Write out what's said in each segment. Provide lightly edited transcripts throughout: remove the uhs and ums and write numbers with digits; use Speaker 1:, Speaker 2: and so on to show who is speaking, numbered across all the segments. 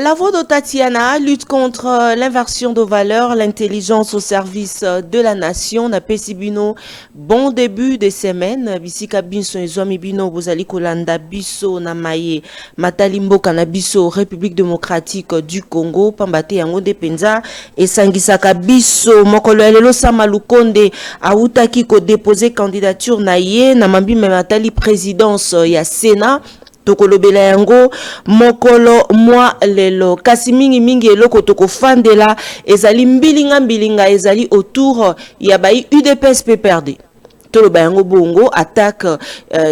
Speaker 1: La voix de Tatiana lutte contre l'inversion de valeurs, l'intelligence au service de la nation. Na pesibino bon début de semaine. Bisika binso ezomi bino bozali kolanda biso na maye matalimbo kanabiso République démocratique du Congo. Pambate yango de penza esangisaka biso mokolo lelo sama lukonde autaki ko déposer candidature na ye na mambi matali présidence ya Sénat. Tokolobela yango mokolo mwa lelo kasi mingi eloko tokofandela ezali mbilinga ezali autour ya bai UDPS PPRD. Toloba yango bongo attaque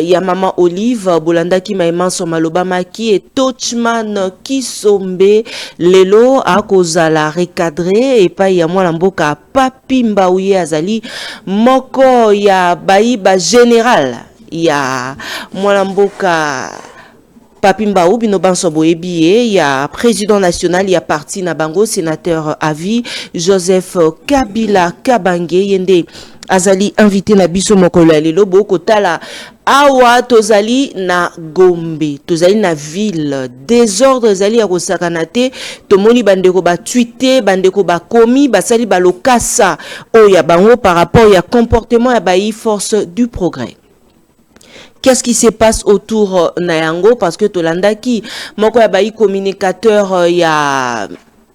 Speaker 1: ya mama Olive bolandaki maimanso malobamaki et Touchman Kisombe lelo akozala recadré et pa ya mwana mboka Papi Mbauye azali moko ya bai ba général ya mwana mboka Papi Mbau bino banso boyebiye ya président national ya parti na bango sénateur avis Joseph Kabila Kabange yende azali invité na biso mokolo ya lelo boko tala awa tozali na Gombe tozali na ville désordre ezali ya kosakana te tomoni bandeko ba tweeté bandeko ba komi basali ba lokasa o ya bango par rapport ya comportement ya bayi force du progrès. Qu'est-ce qui se passe autour Nayango? Parce que Tolandaki, moko ya bayi communicateur ya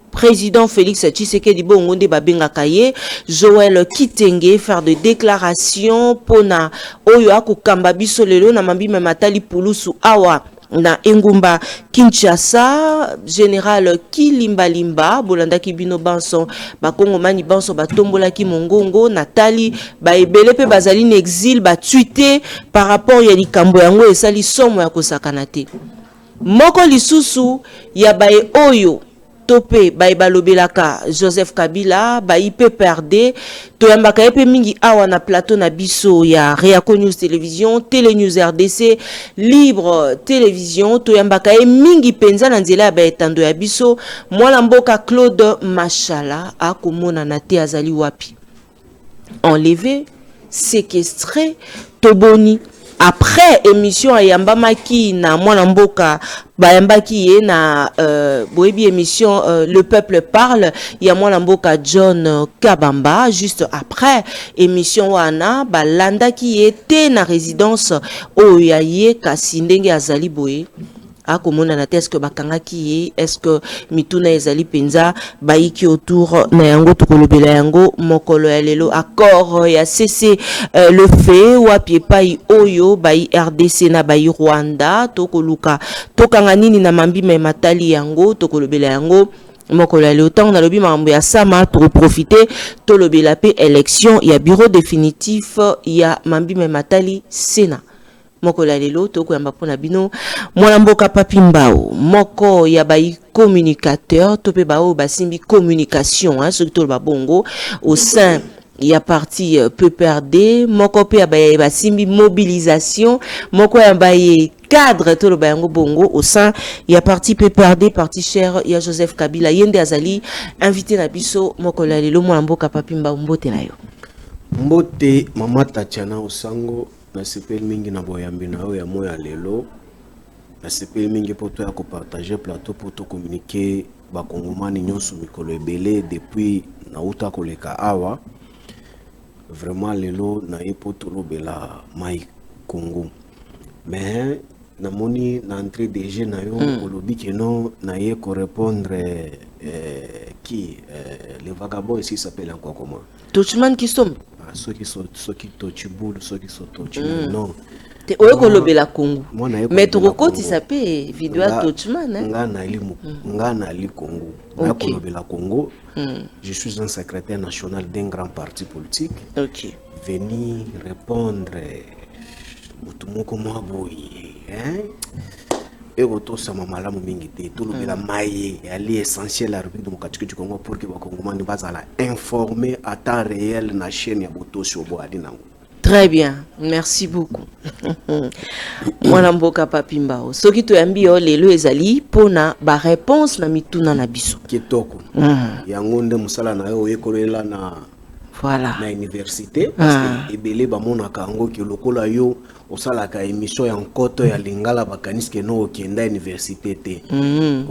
Speaker 1: président Félix Tshisekedi Bongonde Babenga Kaye, Joël Kitenge faire des déclarations pona oyo akukamba biso lelo na mambi matali pulusu awa na Engumba Kinshasa. Général Kilimbalimba bolandaki bino banso bakongo mani banso batombola ki mongongo Natali ba ebele pe bazali na exil ba tweeté par rapport ya likambo yango esali somo ya kosakana te moko lisusu ya bae oyo topé ba balobelaka Joseph Kabila ba PPRD to yambaka epe mingi awa na plateau na biso ya Réaco News Télévision, Télé News RDC, Libre Télévision to yambaka mingi penza na nzela ba etando ya biso mwana mboka Claude Machala akomona na te azali wapi enlevé séquestré toboni. Après émission ayamba maki na mwana mboka bayambaki ye na boebi émission Le Peuple Parle ya mwana mboka John Kabamba. Juste après émission wana balandaki ye te na résidence oyo ye kasi ndenge azali boye akomona na est-ce que bakangaki ye, est-ce que mituna ezali penza baiki autour na yango tokolobela yango mokolo ya lelo accord ya cessé le feu wapi pai oyo bai RDC na bai Rwanda tokoluka tokanga nini na mambi matali yango tokolobela yango mokolo ya lelo tango nalobi mambo ya sama to profiter tolobela pe élection ya bureau définitif ya mambi matali Sénat. Moko la lelo toko yamba pona bino mwana mboka Papi Mbau moko ya bayi communicateur tope bao basimbi communication hein surtout ba bongo au sein ya parti PPRD moko pe ya bayi basimbi mobilisation moko ya bayi cadre to lo bayango bongo au sein ya parti PPRD parti cher ya Joseph Kabila yende azali invité na biso moko la lelo mwana mboka Papi Mbau mbote na yo
Speaker 2: mbote mama Tatiana Osango na sepeli mingi na boyambi na yo ya moya lelo na sepeli mingi poto ya ko partager plateau poto communiquer ba kongomani nyonso mikolo ebele depuis na uta koleka awa vraiment lelo na poto lobela mai Congo mais na moni na entrée DG na yo olobi que non na ye ko répondre qui le vagabond ici s'appelle encore comment
Speaker 1: Touchman Kisombe
Speaker 2: ceux qui tochibulu ceux qui sont tochibulu non
Speaker 1: te oyo lobela Congo mais tokoti sape vidéo Touchman hein
Speaker 2: ngana ali Congo na lobela Congo je suis un secrétaire national d'un grand parti politique venir répondre mutumoko mwaboyi hein et auto sama malamu mingi te tout lobela maye ali essentiel la République démocratique du Congo pour que ba kongomani bazala informer à temps réel na chaîne ya boto shobo ali nango.
Speaker 1: Très bien, merci beaucoup. Mwana mboka Papi Mbau soki to yambi yo lelo ezali pona ba réponse na mituna na biso
Speaker 2: kitoko yango nde musala na yo yekolela na
Speaker 1: voilà
Speaker 2: na université parce que ebele bamonaka yango ke lokola yo osalaka émission ya nkoto ya lingala bakaniske no okenda université te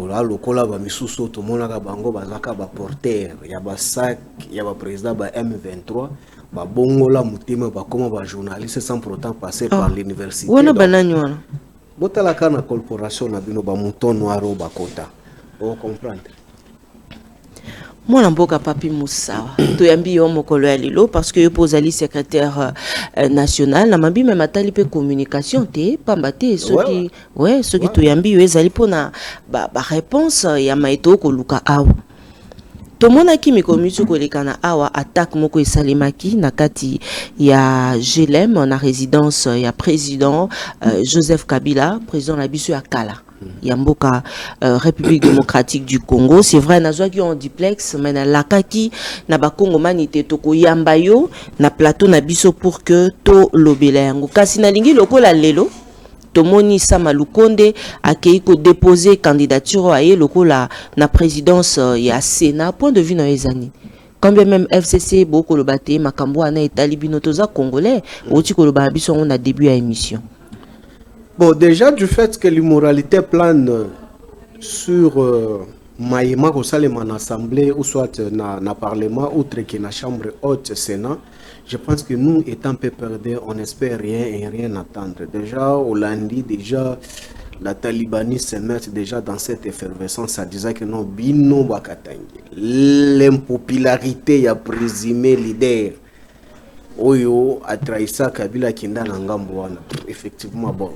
Speaker 2: ola lokola bamisusu tomonaka bango bazaka baporter ya basac ya baprésident ba M23 babongola motema bakoma bajournaliste sans pourtant passer par l'université
Speaker 1: wana banani wana
Speaker 2: botalaka na corporation na bino bamouton noir o bakota o comprendre
Speaker 1: mwana mboka Papi Moussawa toyambi yo mokolo ya lelo parce que yo pozali secrétaire national na mabi même atali pe communication te pamba te soki soki toyambi yo ezali pona ba réponse ya maito ko luka awa tomonaki mikomisu koleka na awa attaque moko esalemaki na kati ya GLM na résidence ya président Joseph Kabila président na biso ya kala ya mboka République démocratique du Congo. C'est vrai nazwaki en duplex mais na lakaki na bakongomani te toko yamba yo na plateau na biso pour que to lobela yango kasi na lingi lokola lelo tomoni Sama Lukonde akei ko déposer candidature aye lokola na présidence ya Sénat. Point de vue na ezani quand bien même FCC boko lobate makambo ana etali bino toza congolais oti ko loba biso on a début à émission.
Speaker 2: Bon, déjà du fait que l'immoralité plane sur Maïma Rosalema en assemblée ou soit na parlement outre que na chambre haute Sénat, je pense que nous étant peu perdus, on espère rien et rien attendre. Déjà au lundi, déjà la Talibanie se met déjà dans cette effervescence, ça disait que non bino bakatangi. L'impopularité a présumé leader. Oyo a trahi ça Kabila Kinda Nangamboana. Effectivement bon.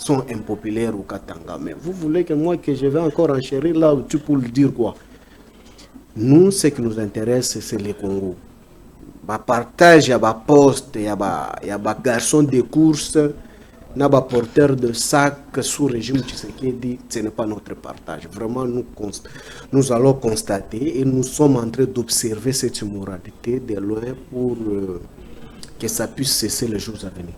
Speaker 2: Sont impopulaires au Katanga. Mais vous voulez que moi, que je vais encore enchérir là, tu peux le dire quoi? Nous, ce qui nous intéresse, c'est le Congo. Bah, partage, il y a des postes, il y a des garçons de course, il y a des porteurs de sacs sous régime Tshisekedi. Ce n'est pas notre partage. Vraiment, nous allons constater et nous sommes en train d'observer cette immoralité de loin pour que ça puisse cesser les jours à venir.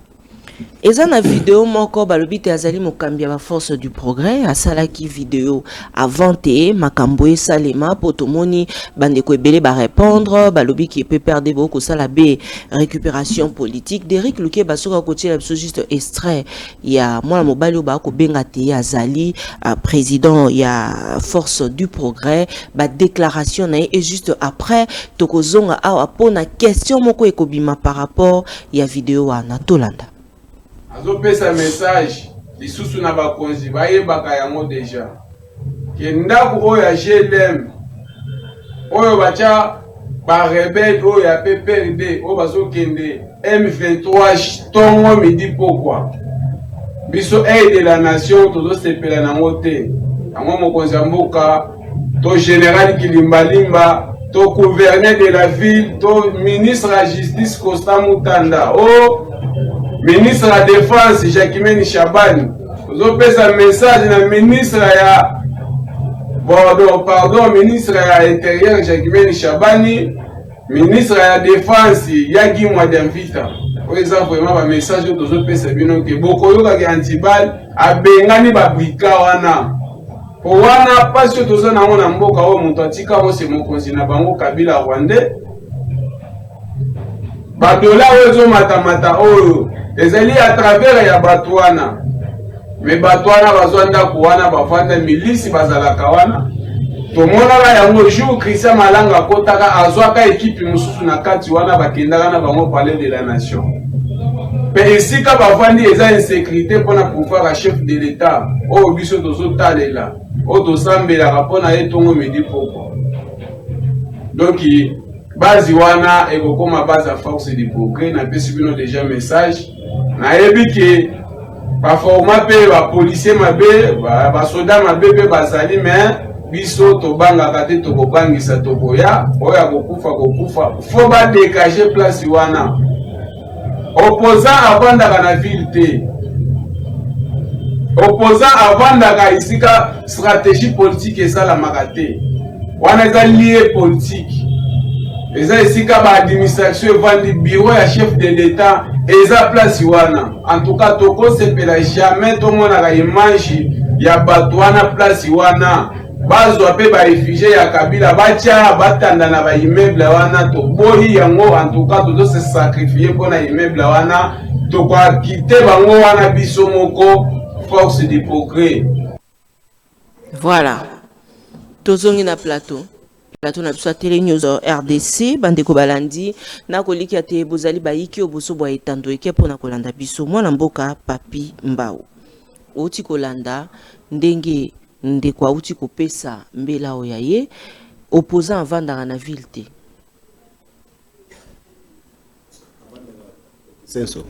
Speaker 1: Eza na vidéo moko balobi te azali mokambi ya force du progrès asalaki vidéo avant te makambo esalema po tomoni bandeko ebele ba répondre balobi ki peut perdre beaucoup sala be récupération politique d'Eric Luke basoka kotiela biso juste extrait ya mwana mobali ba ko benga te azali président ya force du progrès ba déclaration na et juste après tokozonga awa pona question moko ekobima par rapport ya vidéo wana tolanda.
Speaker 3: Azopesa message lisusu na bakonzi bayebaka yango deja ke ndako oyo ya GLM oyo bacha ba rebelle oyo ya PPRD oyo bazokende M23 tongo midi pokwa biso aide de la nation tozosepela nango te yango mokonzi ya mboka to général Kilimbalimba to gouverneur de la ville to ministre de la justice Constant Mutanda ministre de la défense Jacquemaine Chabani vous pesa message na ministre ya ministre ya intérieur Jacquemaine Chabani ministre de la défense Yagi Mwadamvita oza vraiment ba message to pesa bino ke bokoyoka ke antibal abengani ba brika wana po wana pasio toza na mona mboka o muto atika o se mokonzi na bango Kabila Rwandais ba dola ozo matamata oyo ezali à travers ya batwana mais batwana bazwanda kuwana bafanda milisi bazalaka wana tomona la yango jour Christian Malanga kotaka azwaka équipe mususu na kati wana bakendaka na bango palais de la nation mais ici ka bafandi eza insécurité pona pouvoir à chef de l'état o biso tozotalela o tosambela rapona etongo midi poko donc base wana ekokoma base à force du progrès na pesi bino déjà message na yebi ke ba forma pe ba policier mabe ba soda mabe pe bazali mais biso to banga kate to kobangisa to boya oya kokufa faut ba dégager place wana opposant avanda na ville te opposant avanda ka isika stratégie politique esala makate wana eza lié politique eza esika ba administration vandi bureau ya chef de l'état eza place wana en tout cas toko sepela jamais to mona ka image ya bato wana place wana bazwa pe ba réfugié ya Kabila batia batanda na ba immeuble wana to boyi yango en tout cas to se sacrifier pour na immeuble wana to kwa quitter bango wana biso moko force du progrès.
Speaker 1: Voilà. Tozongi na plateau na biso télé news RDC bandeko balandi na koliki ate bozali bayiki oboso bwa etando eke pona kolanda biso mwana mboka Papi Mbao oti kolanda ndenge ndeko auti kopesa mbela oya ye opposant avandaka na ville te.
Speaker 2: C'est ça.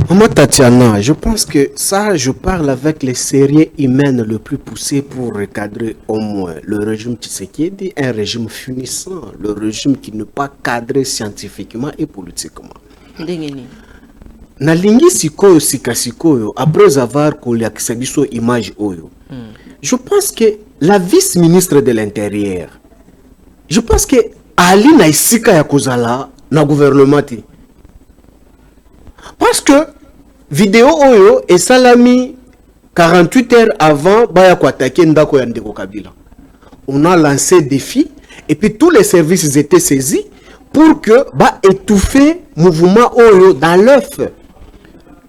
Speaker 2: Maman Tatiana, je pense que ça, je parle avec les sérieux humains le plus poussé pour recadrer au moins le régime Tshisekedi, un régime finissant, le régime qui n'est pas cadré scientifiquement et politiquement. Nalingi sikoyo sika sikoyo, après avoir collecté biso image oyo. Je pense que la vice-ministre de l'Intérieur, je pense que Ali na isika ya kozala na gouvernement. Parce que vidéo oyo et salami 48 heures avant baya ko attaquer ndako ya Ndeko Kabila. On a lancé défi et puis tous les services étaient saisis pour que ba étouffer mouvement oyo dans l'œuf.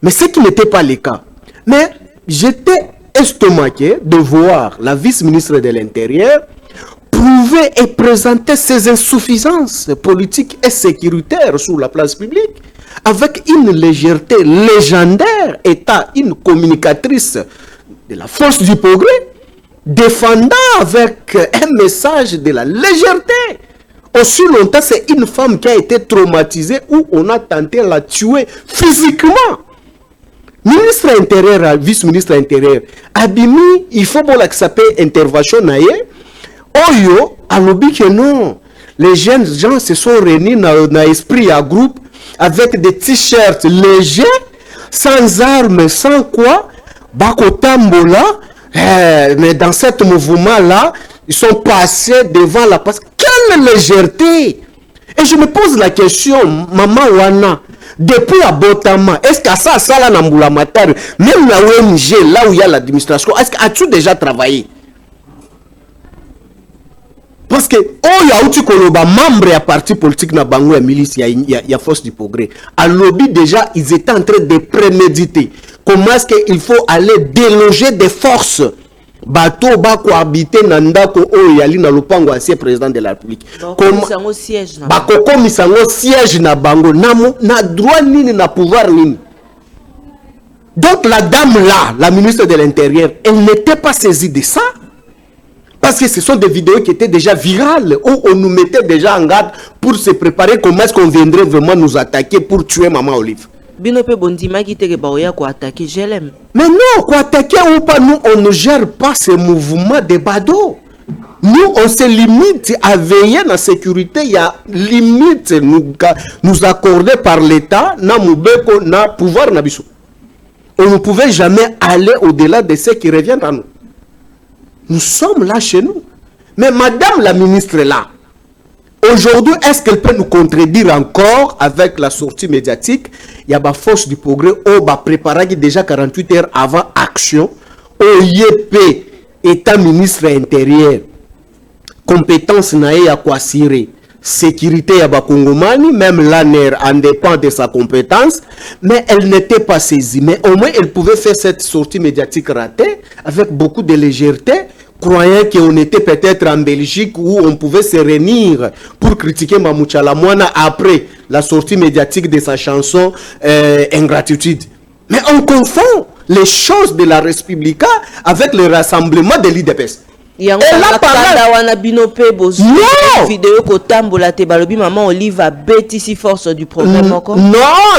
Speaker 2: Mais ce qui n'était pas le cas. Mais j'étais estomaqué de voir la vice-ministre de l'Intérieur prouver et présenter ses insuffisances politiques et sécuritaires sur la place publique avec une légèreté légendaire, étant une communicatrice de la force du progrès, défendant avec un message de la légèreté. Aussi longtemps, c'est une femme qui a été traumatisée où on a tenté de la tuer physiquement. Ministre intérieur, vice-ministre intérieur, Abimi, il faut bon que ça peut intervention naïe. Oyo, alobi que non. Les jeunes gens se sont réunis dans esprit à groupe avec des t-shirts légers, sans armes, sans quoi. Bako tambola, mais dans ce mouvement-là, ils sont passés devant la place. Quelle légèreté! Et je me pose la question, Maman Wana, depuis à Botama, est-ce qu'à ça là, Namboula Matar, même la ONG, là où il y a l'administration, est-ce qu'as-tu déjà travaillé? Parce que, oh, il y a outil koloba, membre à parti politique na bango ya milice, il y a force du progrès. À lobby, déjà, ils étaient en train de préméditer. Comment est-ce qu'il faut aller déloger des forces? Bateau ba cohabiter nandako o yali na lopango ancien président de la République. Comme ba koko misango siège na bango na droit nini na pouvoir nini. Donc la dame là, la ministre de l'Intérieur, elle n'était pas saisie de ça. Parce que ce sont des vidéos qui étaient déjà virales, où on nous mettait déjà en garde pour se préparer comment est-ce qu'on viendrait vraiment nous attaquer pour tuer Maman Olive. Mais non, quoi attaquer ou pas, nous, on ne gère pas ces mouvements de badauds. Nous, on se limite à veiller dans la sécurité. Il y a limite nous accorder par l'État, na pouvoir na biso. On ne pouvait jamais aller au-delà de ce qui revient à nous. Nous sommes là chez nous. Mais Madame la ministre est là. Aujourd'hui, est-ce qu'elle peut nous contredire encore avec la sortie médiatique? Il y a la force du progrès, on va préparer déjà 48 heures avant action. Au YP, État ministre intérieur, compétence nae à quoi cirer. Sécurité à Bakongomani, même l'ANER en dépend de sa compétence, mais elle n'était pas saisie. Mais au moins, elle pouvait faire cette sortie médiatique ratée avec beaucoup de légèreté, croyant qu'on était peut-être en Belgique où on pouvait se réunir pour critiquer Mamoucha Lamouana après la sortie médiatique de sa chanson Ingratitude. Mais on confond les choses de la Respublica avec le rassemblement de l'IDPS. Et là,
Speaker 1: Maman Olive a bêtisi force du problème.
Speaker 2: Non,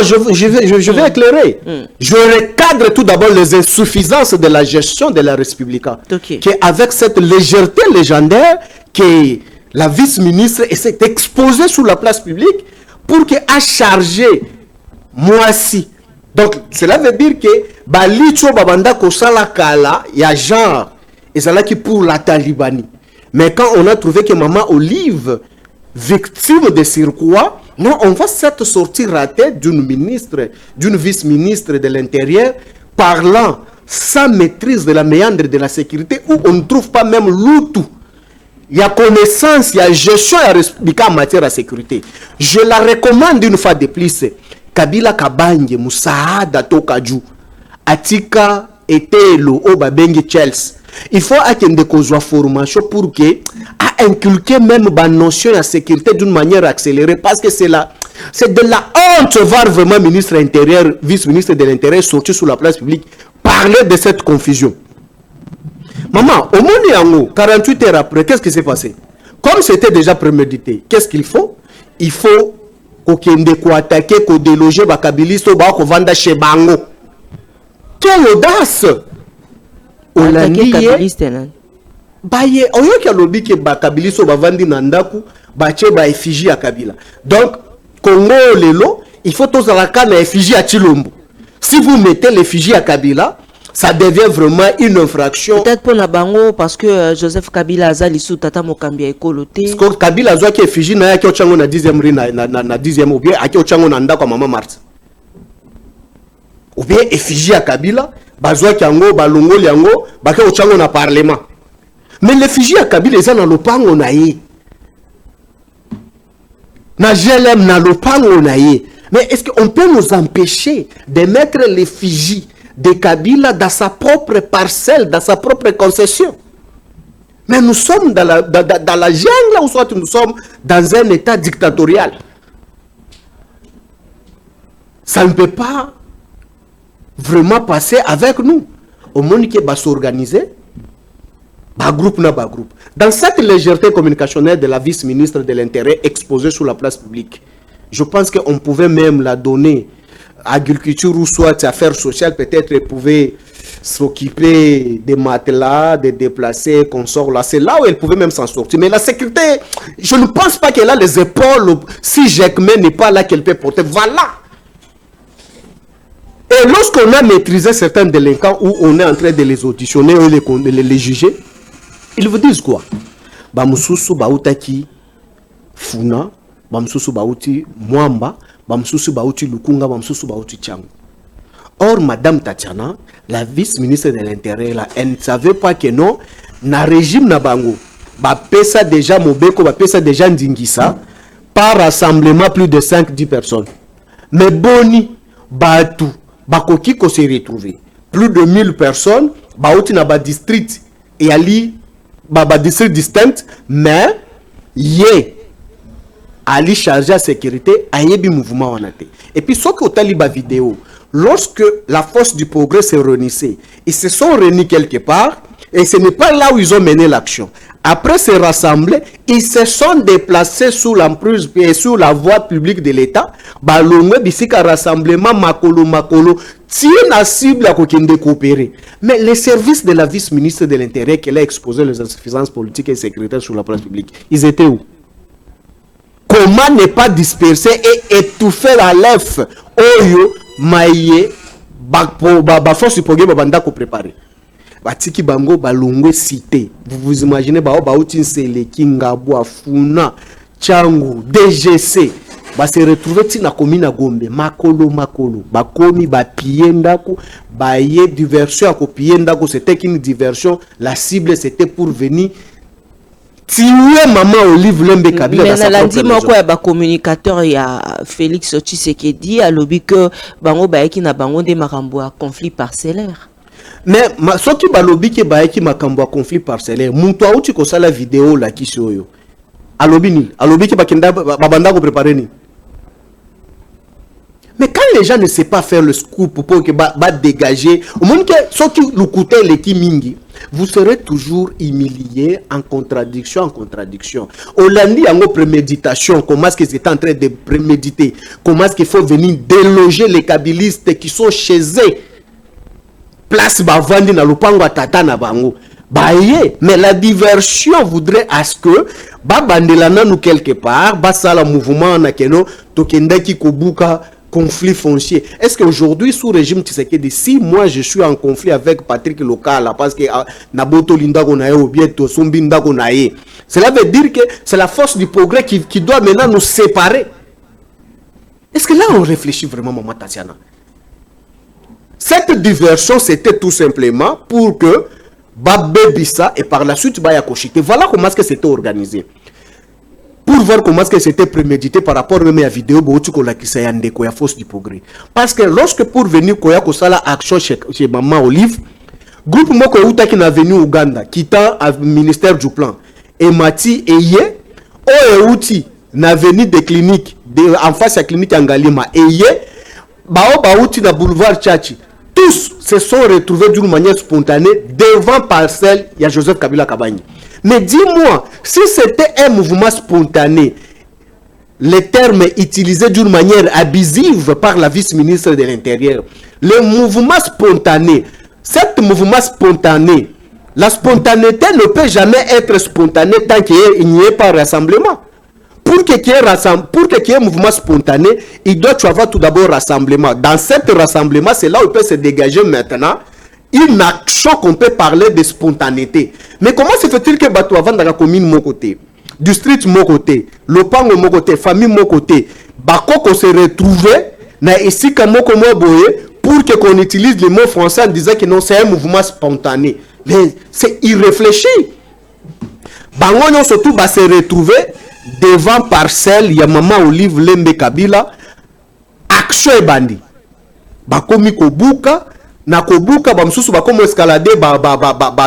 Speaker 2: je vais éclairer. Je recadre tout d'abord les insuffisances de la gestion de la Respublica. Okay. Avec cette légèreté légendaire que la vice-ministre essaie d'exposer sur la place publique pour qu'elle a chargé Moissi. Donc, cela veut dire que Balicho Babanda Kosala Kala, il y a genre. Et c'est là qui pour la Talibanie. Mais quand on a trouvé que Maman Olive, victime de circuit, non, on voit cette sortie ratée d'une ministre, d'une vice-ministre de l'Intérieur, parlant sans maîtrise de la méandre de la sécurité, où on ne trouve pas même l'outou. Il y a connaissance, il y a gestion en matière de sécurité. Je la recommande une fois de plus. Kabila Kabange, Moussaada Tokaju, Atika Etelo, Obabengi Chelsea. Il faut attendre qu'on soit formation pour que à inculquer même la notion de sécurité d'une manière accélérée, parce que c'est de la honte de voir vraiment ministre intérieur, vice-ministre de l'intérieur sortir sur la place publique parler de cette confusion. Maman, au moins 48 heures après, qu'est-ce qui s'est passé? Comme c'était déjà prémédité, qu'est-ce qu'il faut? Il faut qu'on attaque, qu'on déloge Bakabiliste, qu'on vende chez Bango. Quelle audace!
Speaker 1: Attaquer Kabiliste,
Speaker 2: baye oyo ki alobi ke bakabiliso bavandi na ndaku bache ba effigie à Kabila. Donc Congo lelo, il faut tous la canne effigie à Chilombo. Si vous mettez l'effigie à Kabila, ça devient vraiment une infraction.
Speaker 1: Peut-être pour la bango parce que Joseph Kabila azali sous tata mokambia ekoloté.
Speaker 2: Parce que Kabila zo ki effigie na yaki ochango na 10e ri na 10e ou bien aki ochango na ndako mama Marthe. Ou bien effigie à Kabila, bazwa ki yango balongo yango baka ochango na parlement. Mais l'effigie à Kabila eza na lopango na ye. Na GLM na lopango na ye. Mais est-ce qu'on peut nous empêcher de mettre l'effigie de Kabila dans sa propre parcelle, dans sa propre concession? Mais nous sommes dans la jungle, ou soit nous sommes dans un état dictatorial. Ça ne peut pas vraiment passer avec nous. Au monde qui va s'organiser, groupe. Dans cette légèreté communicationnelle de la vice-ministre de l'Intérieur exposée sur la place publique, je pense qu'on pouvait même la donner à agriculture ou soit affaires sociales, peut-être elle pouvait s'occuper des matelas, de déplacer, consorts là. C'est là où elle pouvait même s'en sortir. Mais la sécurité, je ne pense pas qu'elle a les épaules. Si Jacquemin n'est pas là, qu'elle peut porter. Voilà. Et lorsqu'on a maîtrisé certains délinquants où on est en train de les auditionner ou les juger, ils vous disent quoi? Bamususu bautaki Funa, Bamususu bauti Mwamba, Bamususu bauti Lukunga, Bamususu bauti Changu. Or, Madame Tatiana, la vice-ministre de l'Intérieur, elle ne savait pas que non, na régime na bango, pesa déjà Mobeko, pesa déjà Ndingisa, par rassemblement plus de 5-10 personnes. Mais Boni, Batu, Bakoki ko s'est retrouvé. Plus de 1000 personnes, bauti na ba district et ali district distinct, mais yé Ali chargé à sécurité a yebi mouvement wanate. Et puis ce que taliba vidéo, lorsque la force du progrès s'est réunissée, ils se sont réunis quelque part et ce n'est pas là où ils ont mené l'action. Après se rassembler, ils se sont déplacés sous l'emprise et sous la voie publique de l'État. Balongwe bisika rassemblement makolo tient cible à kokende coopérer. Mais les services de la vice-ministre de l'Intérieur qui a exposé les insuffisances politiques et sécuritaires sur la place publique, ils étaient où? Comment ne pas disperser et étouffer la lèvre oyo maye force du progrès babanda ko préparer. Batiki bango balongwe cité. Vous vous imaginez baoutin Seleki, Ngabwa, Funa, Changu, DGC. Se retrouver na komina Gombe, makolo, bakomi, piendako, baye diversion à piendako, c'était qu'une diversion. La cible c'était pour venir tuer maman Olive Lembe Kabila dans sa propre maison.
Speaker 1: Mais la communicateur ya Félix Tshisekedi a lobby que bango baeki na bango de makambo a conflit parcellaire.
Speaker 2: Mais ce qui va lobby que baeki makambo a conflit parcellaire, muntu auti ko sala vidéo la kisoyo. A lobby que bakenda babanda ko préparer ni. Mais quand les gens ne savent pas faire le scoop pour que dégager, au moment que ce qui nous coûtait les kimingi, vous serez toujours humilié en contradiction. Hollandi a une préméditation, comment est-ce qu'ils étaient en train de préméditer, comment est-ce qu'il faut venir déloger les kabylistes qui sont chez eux. Place Bavandi na Lupango Tata na Bango. Mais la diversion voudrait à ce que Babandelana nous quelque part, Basala mouvement na keno, Tokendaki Kobuka, conflit foncier. Est-ce qu'aujourd'hui, sous régime Tshisekedi, si moi je suis en conflit avec Patrick Local, parce que Naboto Linda Gonae ou bien Tosumbi Nda Gonae, cela veut dire que c'est la force du progrès qui doit maintenant nous séparer. Est-ce que là on réfléchit vraiment, Maman Tatiana? Cette diversion, c'était tout simplement pour que Babébissa et par la suite Bayakoshite. Voilà comment est-ce que c'était organisé. Pour voir comment est-ce que c'était prémédité par rapport même à la vidéo qui a force du progrès. Parce que lorsque pour venir koya kosala action chez Maman Olive, groupe moko uta qui n'a venu Ouganda, quittant le ministère du plan, et Mati et Yé, outi n'a venu des cliniques, en face à la clinique Angalima, et Yé, outi na boulevard Tchachi. Tous se sont retrouvés d'une manière spontanée devant parcelle, il y a Joseph Kabila Kabani. Mais dis-moi, si c'était un mouvement spontané, les termes utilisés d'une manière abusive par la vice-ministre de l'Intérieur, le mouvement spontané, cet mouvement spontané, la spontanéité ne peut jamais être spontanée tant qu'il n'y ait pas rassemblement. Pour qu'il y ait un mouvement spontané, il doit y avoir tout d'abord rassemblement. Dans cet rassemblement, c'est là où il peut se dégager maintenant une action qu'on peut parler de spontanéité. Mais comment se fait-il que Bato avant dans la commune mon côté, district mon côté, Lopango mon côté, famille mon côté, Bako se retrouvait na ici comme pour que qu'on utilise le mot français en disant que non, c'est un mouvement spontané. Mais c'est irréfléchi. Bango surtout va se retrouver devant parcelle, il y a Maman Olive Lembe Kabila, action et bandi. Bakomi Kobuka, na Kobuka, bamsusu bakomo escalader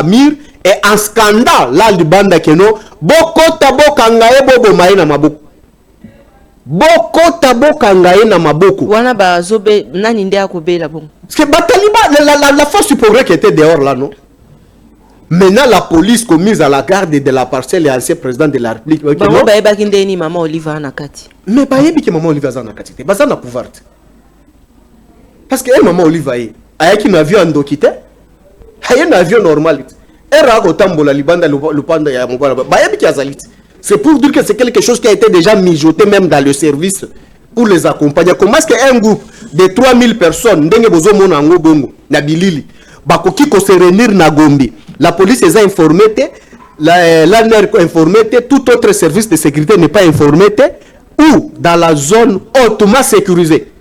Speaker 2: mir, et en scandale, là, le banda keno, boko tabo kangaye bobo maye na maboko. Boko tabo kangaye na maboko.
Speaker 1: Wana ba zobe, nani nde akobe la bon.
Speaker 2: Parce que Bataliba, la force du progrès qui était dehors là, non? Maintenant, la police commise à la garde de la parcelle et ancien président de la République.
Speaker 1: Mais Maman Olive Anakati.
Speaker 2: Mais pas que Maman Olive Anakati. C'est ça na pouvoir. Parce que Maman Olive a un avion en dokite, a un avion normal. C'est pour dire que c'est quelque chose qui a été déjà mijoté même dans le service pour les accompagner. Comment est-ce qu'un groupe de 3000 personnes, se réunir na Gombe, la police les a informés, l'ANR informé, tout autre service de sécurité n'est pas informé, ou dans la zone hautement sécurisée.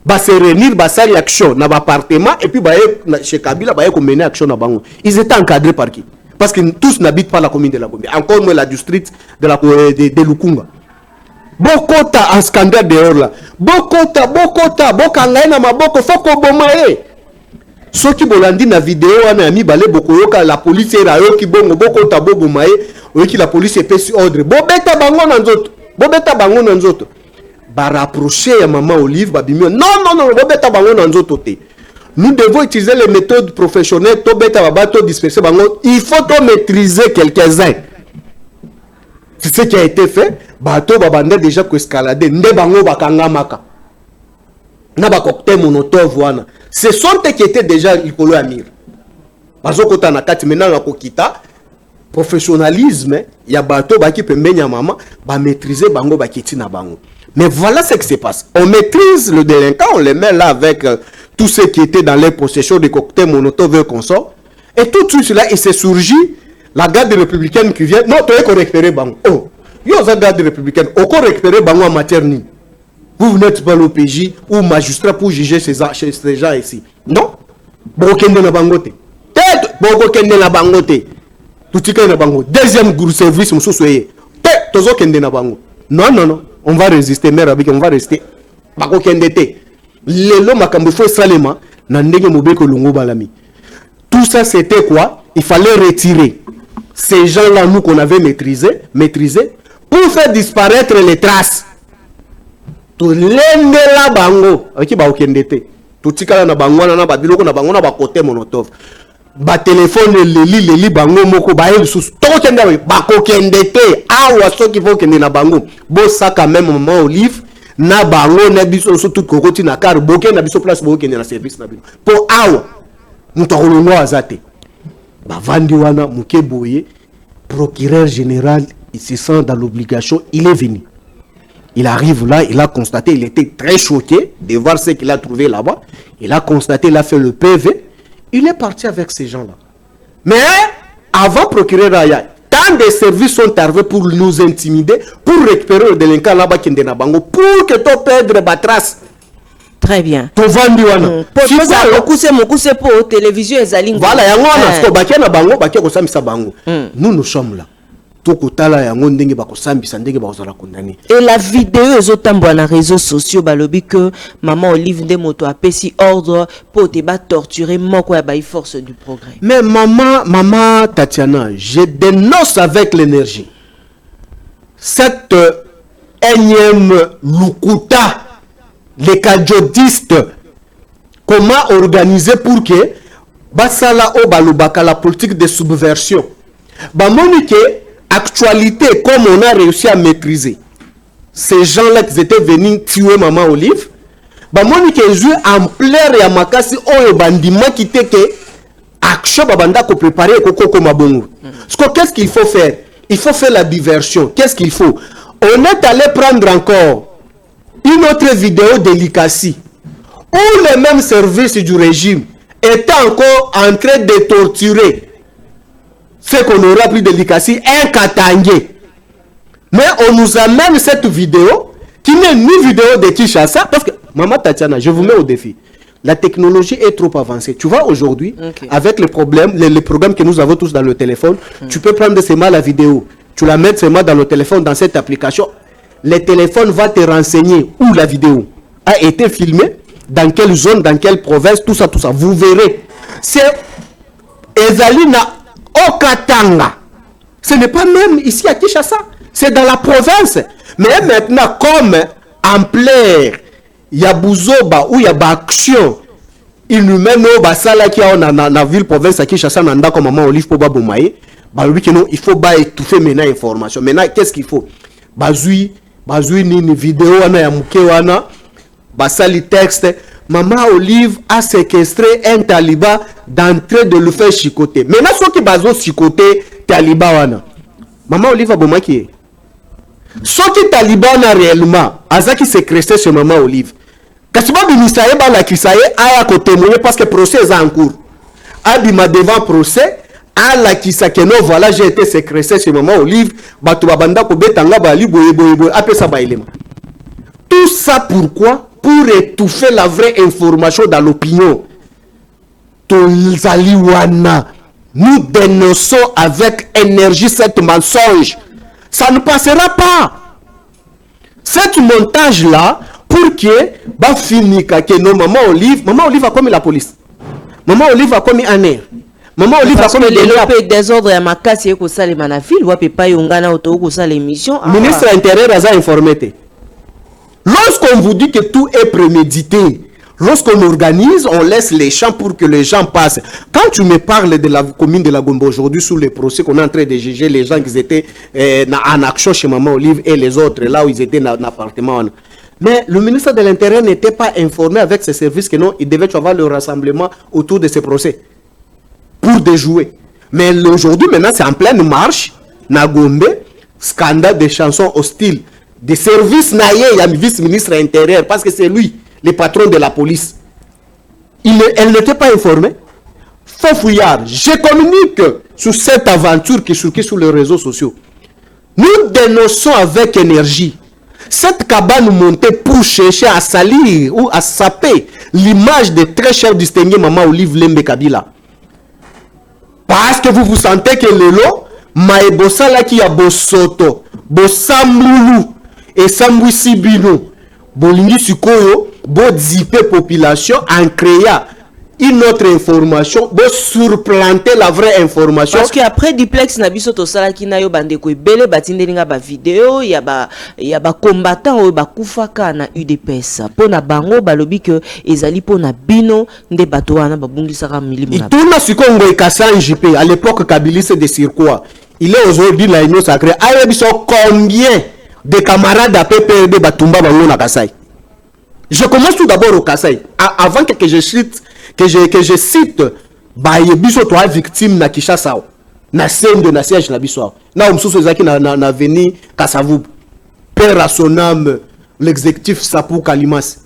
Speaker 2: Bah se réunir, bah faire l'action dans l'appartement, et puis bah chez Kabila, bah mener action dans Bango. Ils étaient encadrés par qui? Parce que tous n'habitent pas la commune de la Gombe, encore moins la district de Lukunga. Bokota en scandale dehors là. Bokota, bokangaina maboko, foko bomae. Ce qui bolandi na vidéo wana ami balé bokoyoka la police era yo ki bongo bokota bobo maé oki la police epesi ordre bobeta bango na nzoto ba rapprocher ya Maman Olive babimio non bobeta bango na nzoto te. Nous devons utiliser les méthodes professionnelles to beta babato disperser bango, il faut to maîtriser quelques-uns. C'est ce qui a été fait. Bato babanda déjà ko escalader nde bango bakanga maka na ba cocktail monotov wana. Ce sont eux qui étaient déjà l'icolo amir. Parce que maintenant na kokita professionnalisme ya bato baki pembeni ya mama ba maîtriser bango bakiti na bango. Mais voilà ce qui se passe. On maîtrise le délinquant, on le met là avec tous ceux qui étaient dans les possessions de cocktails monotov et consorts. Et tout de suite là il s'est surgi la garde républicaine qui vient. Non, tu as récupéré bango. Oh, yo za garde républicaine, on peut récupérer bango en matière ni. Vous n'êtes pas l'OPJ ou magistrat pour juger ces gens ici. Non. Bokende na bangote. Tête bokende na bangote. Tutika na bango. Deuxième groupe service mususoye. Tête tozo kende na bango. Non. On va résister mère avec on va rester. Bakokende te. Lelo makambo fo salema na ndenge mobeko lungo balami. Tout ça c'était quoi? Il fallait retirer ces gens-là nous qu'on avait maîtrisé pour faire disparaître les traces. To lendela bango aki ba okendete to tikala na bango na ba biloko na bango na ba côté monotov ba téléphone leli bango moko ba el sus to kenda ba ko kendete awa soki fo kende na bango bo saka même Maman Olive na bango na biso so tout kokoti na car boke na biso place boke na service na bino po awa mutolongo azate ba vandi wana mukeboye procureur général il se sent dans l'obligation, il est venu. Il arrive là, il a constaté, il était très choqué de voir ce qu'il a trouvé là-bas. Il a constaté, il a fait le PV. Il est parti avec ces gens-là. Mais avant procureur Raya, tant des services sont arrivés pour nous intimider, pour récupérer le délinquant là-bas qui est dans Bango, pour que tu perdre la trace.
Speaker 1: Très bien.
Speaker 2: tovandi wana
Speaker 1: mokuse po télévision ezali
Speaker 2: voilà yango wana sto bakia na bango bakia kosambisa bango nous sommes là tokotala yango ndenge bakosambisa ndenge bakozala condamné.
Speaker 1: Et la vidéo ezotambwa na réseaux sociaux balobi que maman Olive nde moto apesi ordre pour te ba torturer moko ya ba force du progrès.
Speaker 2: Mais maman Tatiana, je dénonce avec l'énergie cette énième lukuta, les kajodistes, comment organiser pour que basala o balobaka la politique de subversion. Monique, actualité comme on a réussi à maîtriser ces gens-là qui étaient venus tuer maman Olive, Monique joue ampleur ya makasi oyo bandima qui était que action babanda ko préparer koko comme bongo. Qu'est-ce qu'il faut faire? Il faut faire la diversion. Qu'est-ce qu'il faut? On est allé prendre encore une autre vidéo d'Elikassi où les mêmes services du régime étaient encore en train de torturer ce qu'on aurait appelé d'Elikassi un Katangé. Mais on nous amène cette vidéo qui n'est ni vidéo de Kinshasa parce que Maman Tatiana, je vous mets au défi. La technologie est trop avancée. Tu vois, aujourd'hui, avec les problèmes, les programmes que nous avons tous dans le téléphone, tu peux prendre seulement la vidéo. Tu la mets seulement dans le téléphone, dans cette application. Le téléphone va te renseigner où la vidéo a été filmée, dans quelle zone, dans quelle province, tout ça, tout ça. Vous verrez. C'est Ezalina Okatanga. Ce n'est pas même ici à Kinshasa. C'est dans la province. Mais maintenant, comme ampleur, il y a Bouzoba ou il y a action inhumaine au basala qui a na ville province à Kinshasa nanda comme maman Olive pour baboumaye il faut pas étouffer maintenant information. Maintenant qu'est-ce qu'il faut? Bazui ni vidéo wana ya muke wana basali texte maman Olive a séquestré un taliban d'entrée de le faire chicoter. Maintenant ceux qui bazo chicoter taliban wana maman Olive abomaki ce qui taliban a réellement azaki séquestré chez maman Olive. Kasiba bimisaye ba la kisaye aya ko témoigner parce que procès est en cours. Abima devant procès à la kisake non voilà j'ai été séquestré chez maman Olive batu babanda ko betanga ba li boye apesa ba ilema. Tout ça pourquoi? Pour étouffer la vraie information dans l'opinion. Tolzaliwana, nous dénonçons avec énergie cette mensonge. Ça ne passera pas. Cet montage-là, pour que, bah, fini, que non, maman Olive a commis la police. Maman Olive a commis un air. Maman Olive a commis
Speaker 1: les désordres à Makasi et Kosale Manafil, ou à Pepa Yongana ou Kosale l'émission.
Speaker 2: Ministre intérieur a informé. Lorsqu'on vous dit que tout est prémédité, lorsqu'on organise, on laisse les champs pour que les gens passent. Quand tu me parles de la commune de la Gombe aujourd'hui, sous les procès qu'on est en train de juger, les gens qui étaient en action chez Maman Olive et les autres, là où ils étaient dans l'appartement. Mais le ministre de l'Intérieur n'était pas informé avec ses services que non, il devait avoir le rassemblement autour de ces procès pour déjouer. Mais aujourd'hui, maintenant, c'est en pleine marche. Nagombe, scandale de chansons hostiles. Des services naïe, il y a le vice-ministre intérieur, parce que c'est lui, le patron de la police. Elle n'était pas informée. Faux fouillard, je communique sur cette aventure qui circule sur les réseaux sociaux. Nous dénonçons avec énergie cette cabane montée pour chercher à salir ou à saper l'image de très cher distingué Maman Olive Lembe Kabila. Parce que vous vous sentez que le lot, Maebosa qui a Bosoto, Bosamboulou et Sambouissi Bino, Bolingi Sukoyo, Bodzipe population en créant une autre information, pour surplanter la vraie information.
Speaker 1: Parce qu'après duplex Nabiso Tosala qui n'a yo bandeko bele batindelinga ba vidéo, il y a ba combattant ou ba kufaka na UDPS. Pona bango balobi que ezali pona bino nde batoana ba bungisa milimo.
Speaker 2: Il tourne sur Congo et Kassan JP à l'époque Kabylie c'est de Circois. Il est aujourd'hui la union sacrée. Ayebiso combien de camarades à PPRD batumba bango na Kasai. Je commence tout d'abord au Kasai. Avant que je cite Bayebiso toi victime na Kinshasa na scène de na siège na biso na umsusu ezaki na veni Kasavubu père à son âme l'exécutif Sapou Kalimas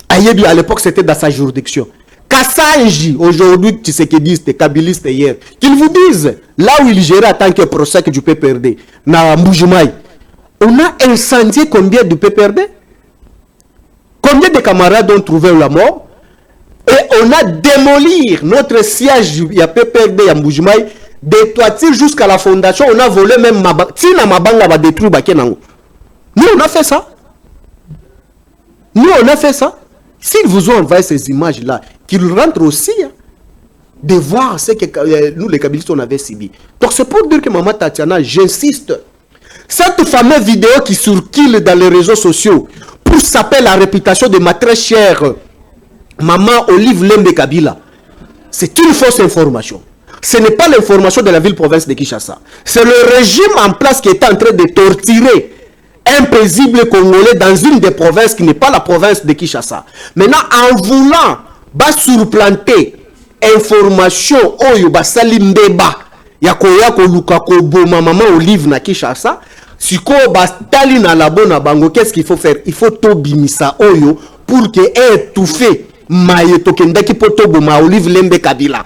Speaker 2: Ayebi à l'époque c'était dans sa juridiction. Kassanji aujourd'hui Tshisekidiste Kabiliste hier qu'ils vous disent là où il gérait en tant que procès du PPRD na Mbujimai on a incendié combien de PPRD. Combien de camarades ont trouvé la mort? Et on a démoli notre siège, il y a PPRD, à Mboujimai, des toitures jusqu'à la fondation. On a volé même Mabanga. Si Mabanga va détruire Bakenango. Nous, on a fait ça. Nous, on a fait ça. S'ils vous ont envoyé ces images-là, qu'ils rentrent aussi, hein, de voir ce que nous, les Kabylistes, on avait subi. Donc, c'est pour dire que Maman Tatiana, j'insiste, cette fameuse vidéo qui circule dans les réseaux sociaux pour saper la réputation de ma très chère Maman Olive Lembe Kabila, c'est une fausse information. Ce n'est pas l'information de la ville-province de Kinshasa. C'est le régime en place qui est en train de torturer un paisible Congolais dans une des provinces qui n'est pas la province de Kinshasa. Maintenant, en voulant surplanter information oyo basali mbeba ya koya koluka koboma Maman Olive na Kinshasa, siko bastali na labo na bango, qu'est-ce qu'il faut faire? Il faut tobimisa oyo pour que étouffer maye tokendaki poto boma Olive Lembe Kabila.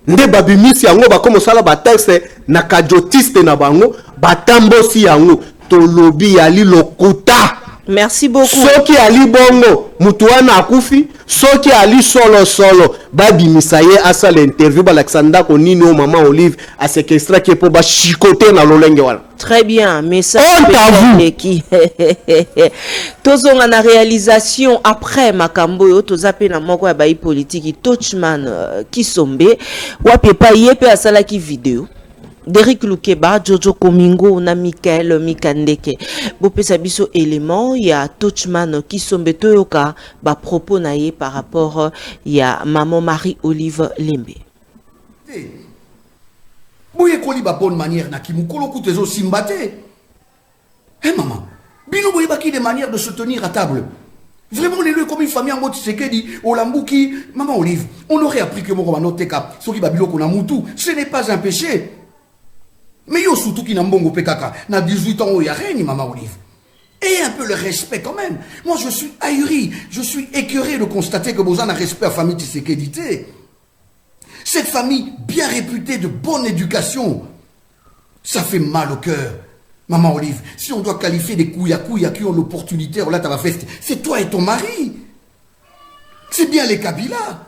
Speaker 2: Nde babimisi yango bakomo sala ba texte na kajotiste na bango batambosi yango tolobi yali lokuta.
Speaker 1: Merci beaucoup.
Speaker 2: Soki ali bongo mutuana akufi, soki ali solo babimisa ye asa l'interview Alexandra Konino Maman Olive a séquestré ke po ba chicoter na lolenge wala.
Speaker 1: Très bien, mais ça
Speaker 2: qui
Speaker 1: tozonga na réalisation après makambo yo tozape na moko ya bayi politique Touchman Kisombe wapi pa yepe asala ki vidéo Derrick Lukeba, Jojo Komingo, na Michael Mikandeke. Bopesa biso élément, il y a Touchman Kisombe Toyoka, ba propos naie par rapport ya Maman Marie-Olive Lembe.
Speaker 4: Boye koli ba bonne manière na kimukolo kutezo simbate. Eh maman, bino boye baki des manières de se tenir à table. Vraiment les lieux comme une famille en mode Tshisekedi, Olambuki, Maman Olive. On aurait appris que mon noteka, soki babilo kona mutu, ce n'est pas un péché. Mais yo surtout qui n'a mbongo pekaka, na 18 ans, il y a rien, Maman Olive. Et un peu le respect quand même. Moi je suis ahuri, je suis écœuré de constater que Bozan a respect à la famille Tshisekedi. Cette famille bien réputée de bonne éducation, ça fait mal au cœur. Maman Olive, si on doit qualifier des couilles qui ont l'opportunité, là t'as la fête, c'est toi et ton mari. C'est bien les Kabila.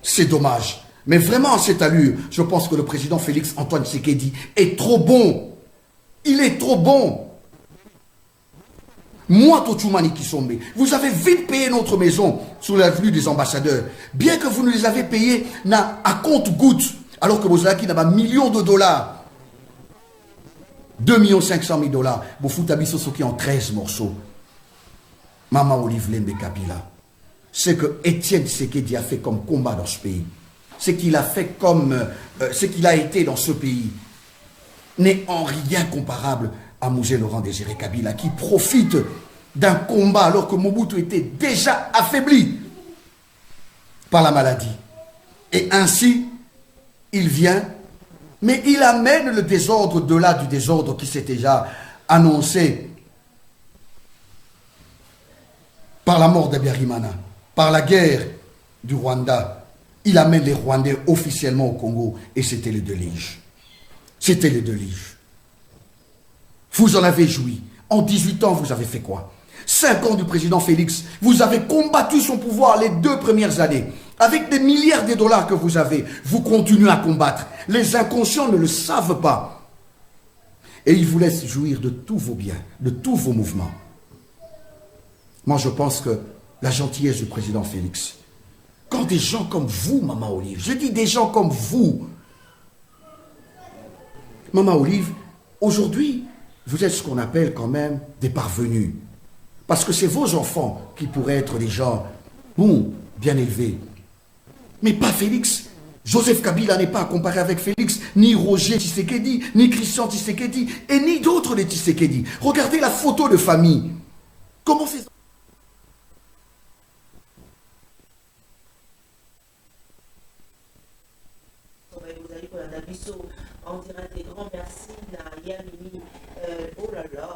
Speaker 4: C'est dommage. Mais vraiment, à cette allure, je pense que le président Félix Antoine Tshisekedi est trop bon. Il est trop bon. Moi, Tochoumani Kisombe, vous avez vite payé notre maison sous l'avenue des ambassadeurs. Bien que vous nous les avez payés à compte-gouttes, alors que vous avez n'a pas millions de dollars. 2 500 000 dollars. Vous foutez Abisso qui en 13 morceaux. Maman Olive Lembe Kabila. Ce que Étienne Tshisekedi a fait comme combat dans ce pays, ce qu'il a fait comme ce qu'il a été dans ce pays, n'est en rien comparable à Mouzé Laurent Désiré Kabila, qui profite d'un combat alors que Mobutu était déjà affaibli par la maladie. Et ainsi, il vient, mais il amène le désordre au-delà du désordre qui s'est déjà annoncé par la mort d'Abiyarimana, par la guerre du Rwanda. Il amène les Rwandais officiellement au Congo et c'était le déluge. C'était le déluge. Vous en avez joui. En 18 ans, vous avez fait quoi? 5 ans du président Félix, vous avez combattu son pouvoir les 2 premières années. Avec des milliards de dollars que vous avez, vous continuez à combattre. Les inconscients ne le savent pas. Et ils vous laissent jouir de tous vos biens, de tous vos mouvements. Moi, je pense que la gentillesse du président Félix, quand des gens comme vous, Maman Olive, je dis des gens comme vous, Maman Olive, aujourd'hui, vous êtes ce qu'on appelle quand même des parvenus. Parce que c'est vos enfants qui pourraient être des gens, bien élevés. Mais pas Félix. Joseph Kabila n'est pas à comparer avec Félix, ni Roger Tshisekedi, ni Christian Tshisekedi, et ni d'autres des Tshisekedi. Regardez la photo de famille. Comment c'est ça?
Speaker 1: On dirait des grands merci, Yamini. Oh là là.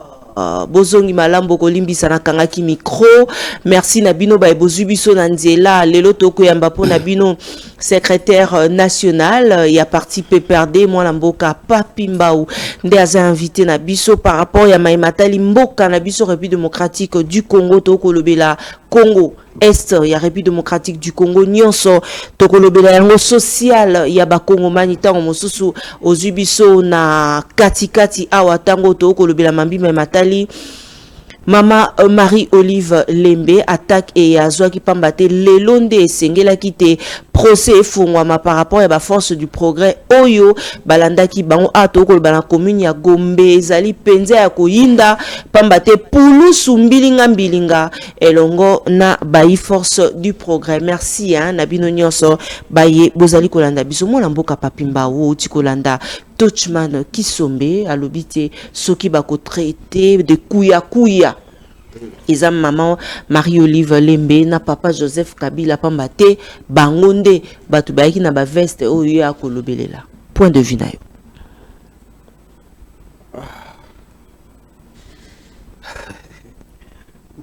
Speaker 1: bozongi malambo kolimbisa na kangaki micro. Merci na bino ba bozubiso na nzela lelo toko yamba po na bino secrétaire national ya parti PPRD mwana mboka Papi Mbau nde aza invité na biso par rapport ya maimatali mboka na biso République démocratique du Congo toko lobela Congo Est ya République démocratique du Congo nyonso toko lobela yango social ya ba Congo manitango mosusu ozubiso na katikati awa tango toko lobela mambi maimatali Mama Marie-Olive Lembe attaque et azwaki pambate lelonde esengela kite procès fungwama par rapport à la force du progrès oyo balandaki bango atoko bana commune ya Gombe ezali penza ya koyinda pambate pulu sumbilinga mbilinga elongo na bayi force du progrès. Merci na bino nyonso baye bozali kolanda biso mona mboka Papi Mbau tikolanda Touchman Kisombe alobite soki bako traité de kuya Isa maman Marie-Olive Lembe na papa Joseph Kabila pambate bangonde batu bayaki na ba veste oyo ya kolobelela. Point de vue na yo.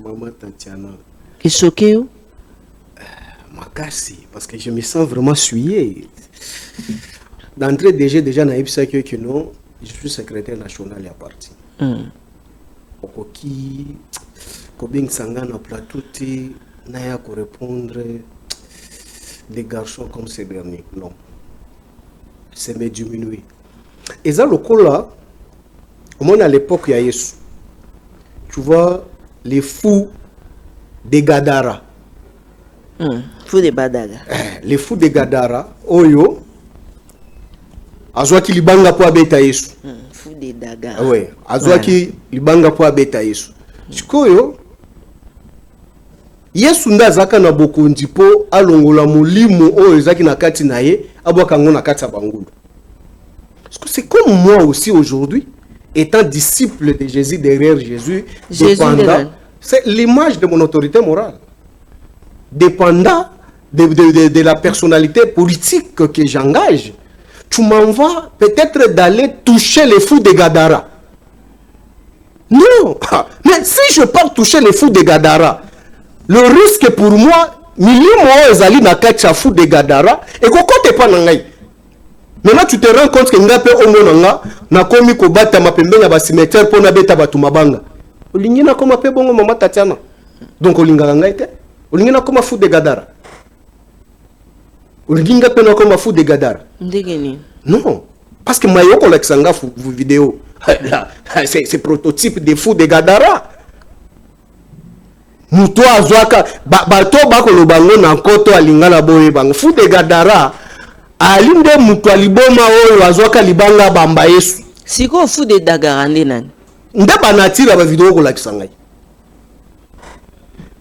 Speaker 2: Maman Tatiana.
Speaker 1: Et choqué yo?
Speaker 2: Makasi parce que je me sens vraiment souillé. D'entrée déjà na ipsa que non, je suis secrétaire national à parti. Okoki Kobing Sangana plateau naya ko répondre des garçons comme ces derniers. Non. C'est me diminuer. Et ça le là, au à l'époque il y a Yesu. Tu vois les fous des Gadara.
Speaker 1: Fous des Badara.
Speaker 2: Les fous des Gadara, Oyo. Azwaki libanga po abeta Yesu.
Speaker 1: Fou de daga.
Speaker 2: Oui, azwaki libanga po abeta Yesu. Sikoyo Yesu ndazaka na bokonzi po alongola molimo oyo ezaki na kati na ye abwaka ngo na kati ya bangulu. Parce que c'est comme moi aussi aujourd'hui étant disciple de Jésus derrière Jésus, dépendant, c'est l'image de mon autorité morale. Dépendant de la personnalité politique que j'engage. Tu m'envoies peut-être d'aller toucher les fous de Gadara. Non, mais si je pars toucher les fous de Gadara, le risque pour moi, millions ezali na kati ya fous de Gadara, et kokote pa nangai. Maintenant tu te rends compte que ngape omonanga na komi ko bata mapembenya ba cimetière pona beta batu mabanga. Olingi na koma pe bongo mama Tatiana. Donc olinga ngai te. Olingi na koma fous de Gadara. Olinga pe na koma fous de Gadara.
Speaker 1: Ndegeni.
Speaker 2: Non, parce que Mayoko Laksanga vos vidéos, c'est prototype des fous de Gadara. Muto azwaka bato bakolo bango na koto alingala boye bango fou de Gadara alinde muto aliboma oyo azwaka libanga bamba Yesu.
Speaker 1: Siko fou de Dagara ndenani.
Speaker 2: Nda banatira ba vidéo ko Laksanga.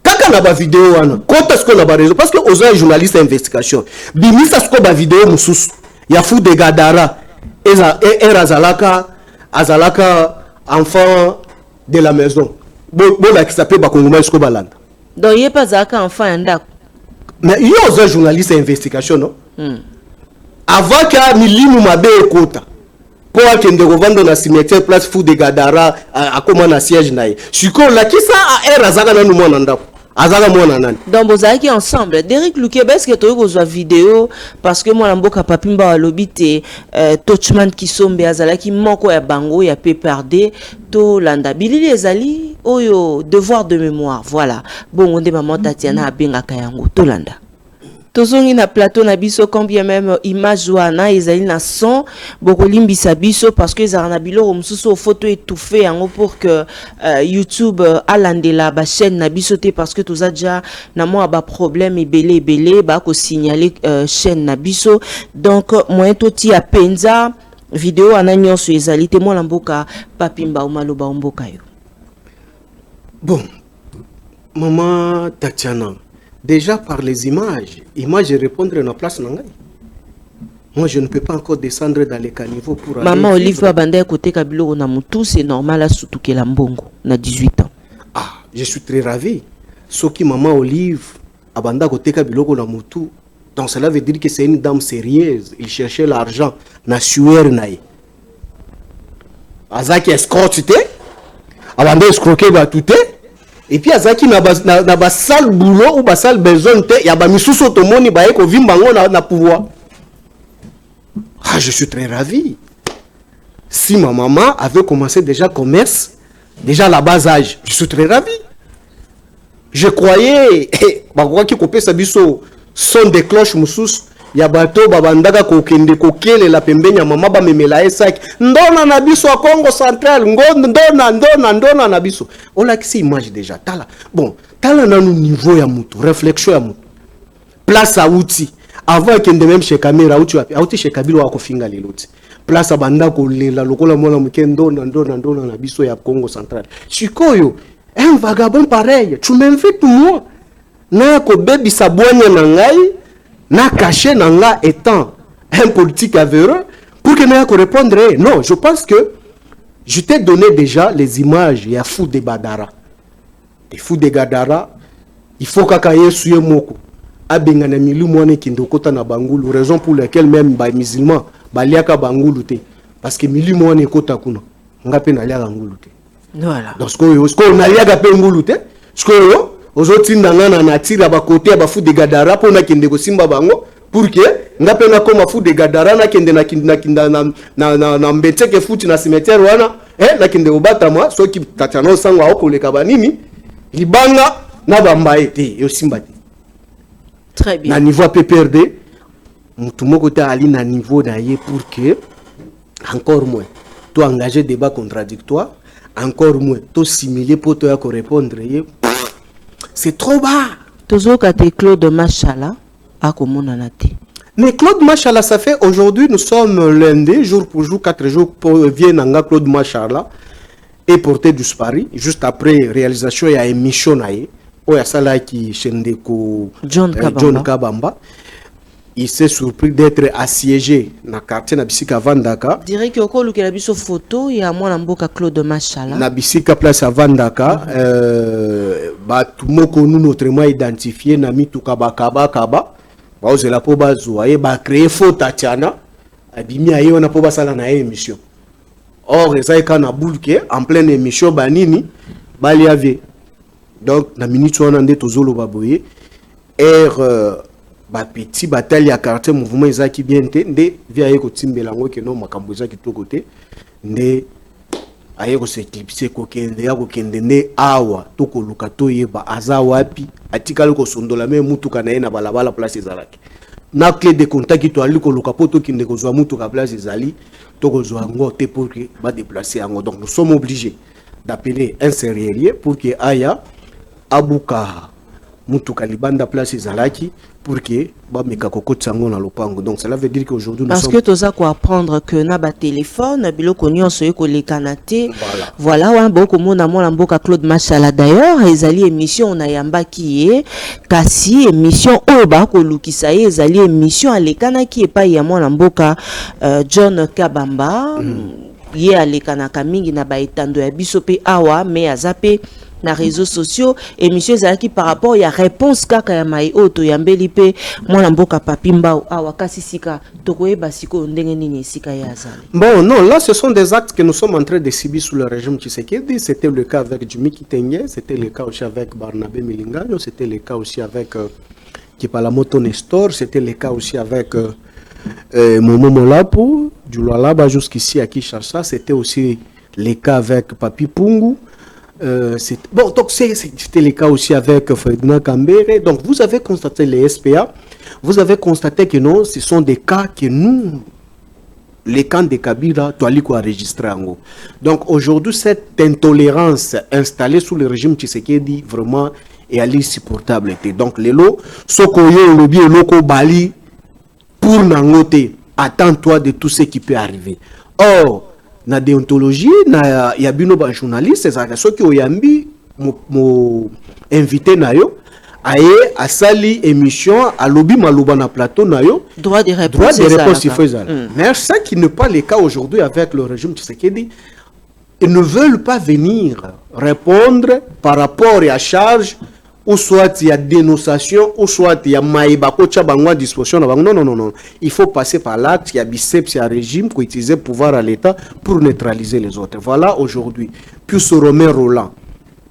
Speaker 2: Kaka na ba vidéo wana, kota sko na ba réseau parce que oza journaliste d'investigation. Bimisa sko ba vidéo mususu. Ya fou de Gadara azalaka enfant de la maison. Bon qui s'appelle Bakongoma Esko Balanda.
Speaker 1: Donc il pas zaka enfant yanda.
Speaker 2: Mais il y a un journaliste d'investigation non? Avant que milimu mabe ekota. Pour akende revendre na cimetière place fou de Gadara à comment na siège naï. Siko la qui ça a azaka na mwana ndako. Azaka mwana nani.
Speaker 1: Donc bozaki ensemble. Derrick Luke est-ce que tu as vidéo parce que moi la mboka Papi Mbau alobite Touchman Kisombe azalaki moko ya bango ya PPRD to landa bilili ezali oyo devoir de mémoire. Voilà. Bon onde maman Tatiana abengaka yango to landa. Tozongi na plateau na biso combien même image wana ezali na son bokolimbisa biso parce que ezala na biloko mususu photo étouffée yango pour que YouTube alandela ba chaîne na biso te parce que toza déjà na moi ba problème ebele ba ko signaler chaîne na biso donc moyen toti a penza vidéo ana nyonso ezali te mona mboka Papi Mbau maloba mboka yo.
Speaker 2: Bon, maman Tatiana, déjà par les images répondre à la place nangai. Moi je ne peux pas encore descendre dans les caniveaux pour aller.
Speaker 1: Maman Olive Abanda côté Kabilo na mutu c'est normal à surtout la mbongo na 18 ans.
Speaker 2: Ah, je suis très ravi. Soki maman Olive Abanda côté Kabilo na mutu. Donc cela veut dire que c'est une dame sérieuse, il cherchait l'argent na sueur naï. Azaki escorte abanda escroquer ba tout et puis azaki na ba sale boulot ou ba sale besoin te ya ba misusu tomoni ba eko vimba ngo na pouvoir. Ah, je suis très ravi. Si ma maman avait commencé déjà commerce, déjà à la bas âge, je suis très ravi. Je croyais, bah quoi qui copie sa biso son des cloches moussous, ya bato babandaka kokende kokele la pembeni ya mama ba memela esak ndona na biso a Congo central ndona na biso. On a qui image déjà tala. Bon, tala na niveau ya mutu, réflexion ya mutu. Place à outil. Avant qu'il ne même chez caméra outil chez Kabilo a kofinga leloti. Place à banda ko lela lokola mona mukendo ndona na biso ya Congo central. Chikoyo un vagabond pareil, tu m'invites moi. Na ko bebi sabouanya na ngai, na caché na nga étant un politique avéreux pour que na ko répondre. Non, je pense que je t'ai donné déjà les images ya fou de Badara. Des fous de Gadara, il faut kakaye suye moko. Abenga na milu mwana kindokota na bangulu, raison pour laquelle même ba musulman baliaka bangulu te parce que milu mwana ekota kuna ngape na liaka ngulu te.
Speaker 1: Voilà.
Speaker 2: Donc, ce qu'on a lié à Pengoulouté, ce qu'on aujourd'hui na tira ba côté ba fou de Gadara pour na kende ko simba bango pour que ngape na koma fou de Gadara na kende na mbete ke futi na cimetière wana na kende obata moi so ki tatano sangwa ko le kabanini libanga na bambaye te yo simba te.
Speaker 1: Très bien.
Speaker 2: Na niveau PPRD mutu moko ta ali na niveau na ye pour que encore moins toi engager débat contradictoire. Encore moins, tout similé pour toi répondre. C'est trop bas.
Speaker 1: Toujours quand Claude Machala à Komonanate.
Speaker 2: Mais Claude Machala, ça fait aujourd'hui, nous sommes lundi, jour pour jour, 4 jours pour Viennanga Claude Machala est porté disparu. Juste après réalisation, il y a une émission où il y a ça là qui
Speaker 1: John
Speaker 2: Kabamba. Il s'est surpris d'être assiégé dans le quartier Nabisika Vandaka.
Speaker 1: Je dirais que au lieu de photo, il y a moi Mboka Claude Machala.
Speaker 2: Nabisika place à Vandaka, tout le monde nous autrement identifié Nami Tukabakaba Kaba. Vous la po bazoye ba créer faux Tatiana. Abimi aye on a po basala na émission. Or ça est quand boulke en pleine émission banini baliave. Donc na minute on ande tozolo baboye. Ba petit bataille ya quartier mouvement ezaki bien te nde via yeko timbela ngo ke no makambo ezaki to côté nde ayeko se clipser ko kende ya ko kende nde awa to ko luka to yeba aza wapi atikali ko sondola me mutuka na ye na balabala place ezalaki na clé de contact to ali ko luka poto kinde ko zwa mutuka place ezali to ko zwa ngo te pour que ba déplacer ngo. Donc nous sommes obligés d'appeler un serrurier pour que aya abuka mutuka libanda place ezalaki pour que ba meka kokotsango na lopango. Donc cela veut dire qu'aujourd'hui
Speaker 1: parce que toza ko apprendre que na ba téléphone biloko nyonso yeko lekanate voilà wa boko mona mona mboka Claude Machala. D'ailleurs ezali émission na yamba ki e kasi émission oyo ba ko lukisa ye ezali émission alekana ki epa ya mona mboka John Kabamba ye alekana kamingi na ba etando ya biso pe awa me azape na réseaux sociaux émission ezalaki par rapport ya réponse kaka ya mai oto ya mbeli pe mwana mboka papimba awa kasi sika tokoyeba siko ndenge nini sika ya azali.
Speaker 2: Bon non, là ce sont des actes que nous sommes en train de subir sous le régime Tshisekedi. C'était le cas avec Jimmy Kitenge, c'était le cas aussi avec Barnabé Milingano, c'était le cas aussi avec Kipalamoto Nestor, c'était le cas aussi avec Momo Molapo du Lualaba jusqu'ici à Kinshasa, c'était aussi le cas avec Papi Pungu. Bon, donc c'était le cas aussi avec Ferdinand Kambere. Donc vous avez constaté les SPA, vous avez constaté que non, ce sont des cas que nous, les camps de Kabila, Toaliko a enregistré en haut. Donc aujourd'hui, cette intolérance installée sous le régime Tshisekedi vraiment est à l'insupportable. Donc les lots, Sokoyo, Lobi, Loko, Bali, pour Nangote, attends-toi de tout ce qui peut arriver. Or, na déontologie na ya bino ba journaliste ça ceux qui oyambi mo invité na yo aye asali émission à lobby maluba na plateau na yo
Speaker 1: droit de réponse
Speaker 2: mais ça qui n'est pas le cas aujourd'hui avec le régime Tshisekedi. Ils ne veulent pas venir répondre par rapport à charge ou soit il y a dénonciation, ou soit il y a maïba, disposition. Non. Il faut passer par l'acte, il y a biceps, il y a régime pour utiliser le pouvoir à l'État pour neutraliser les autres. Voilà aujourd'hui. Puis Romain Roland,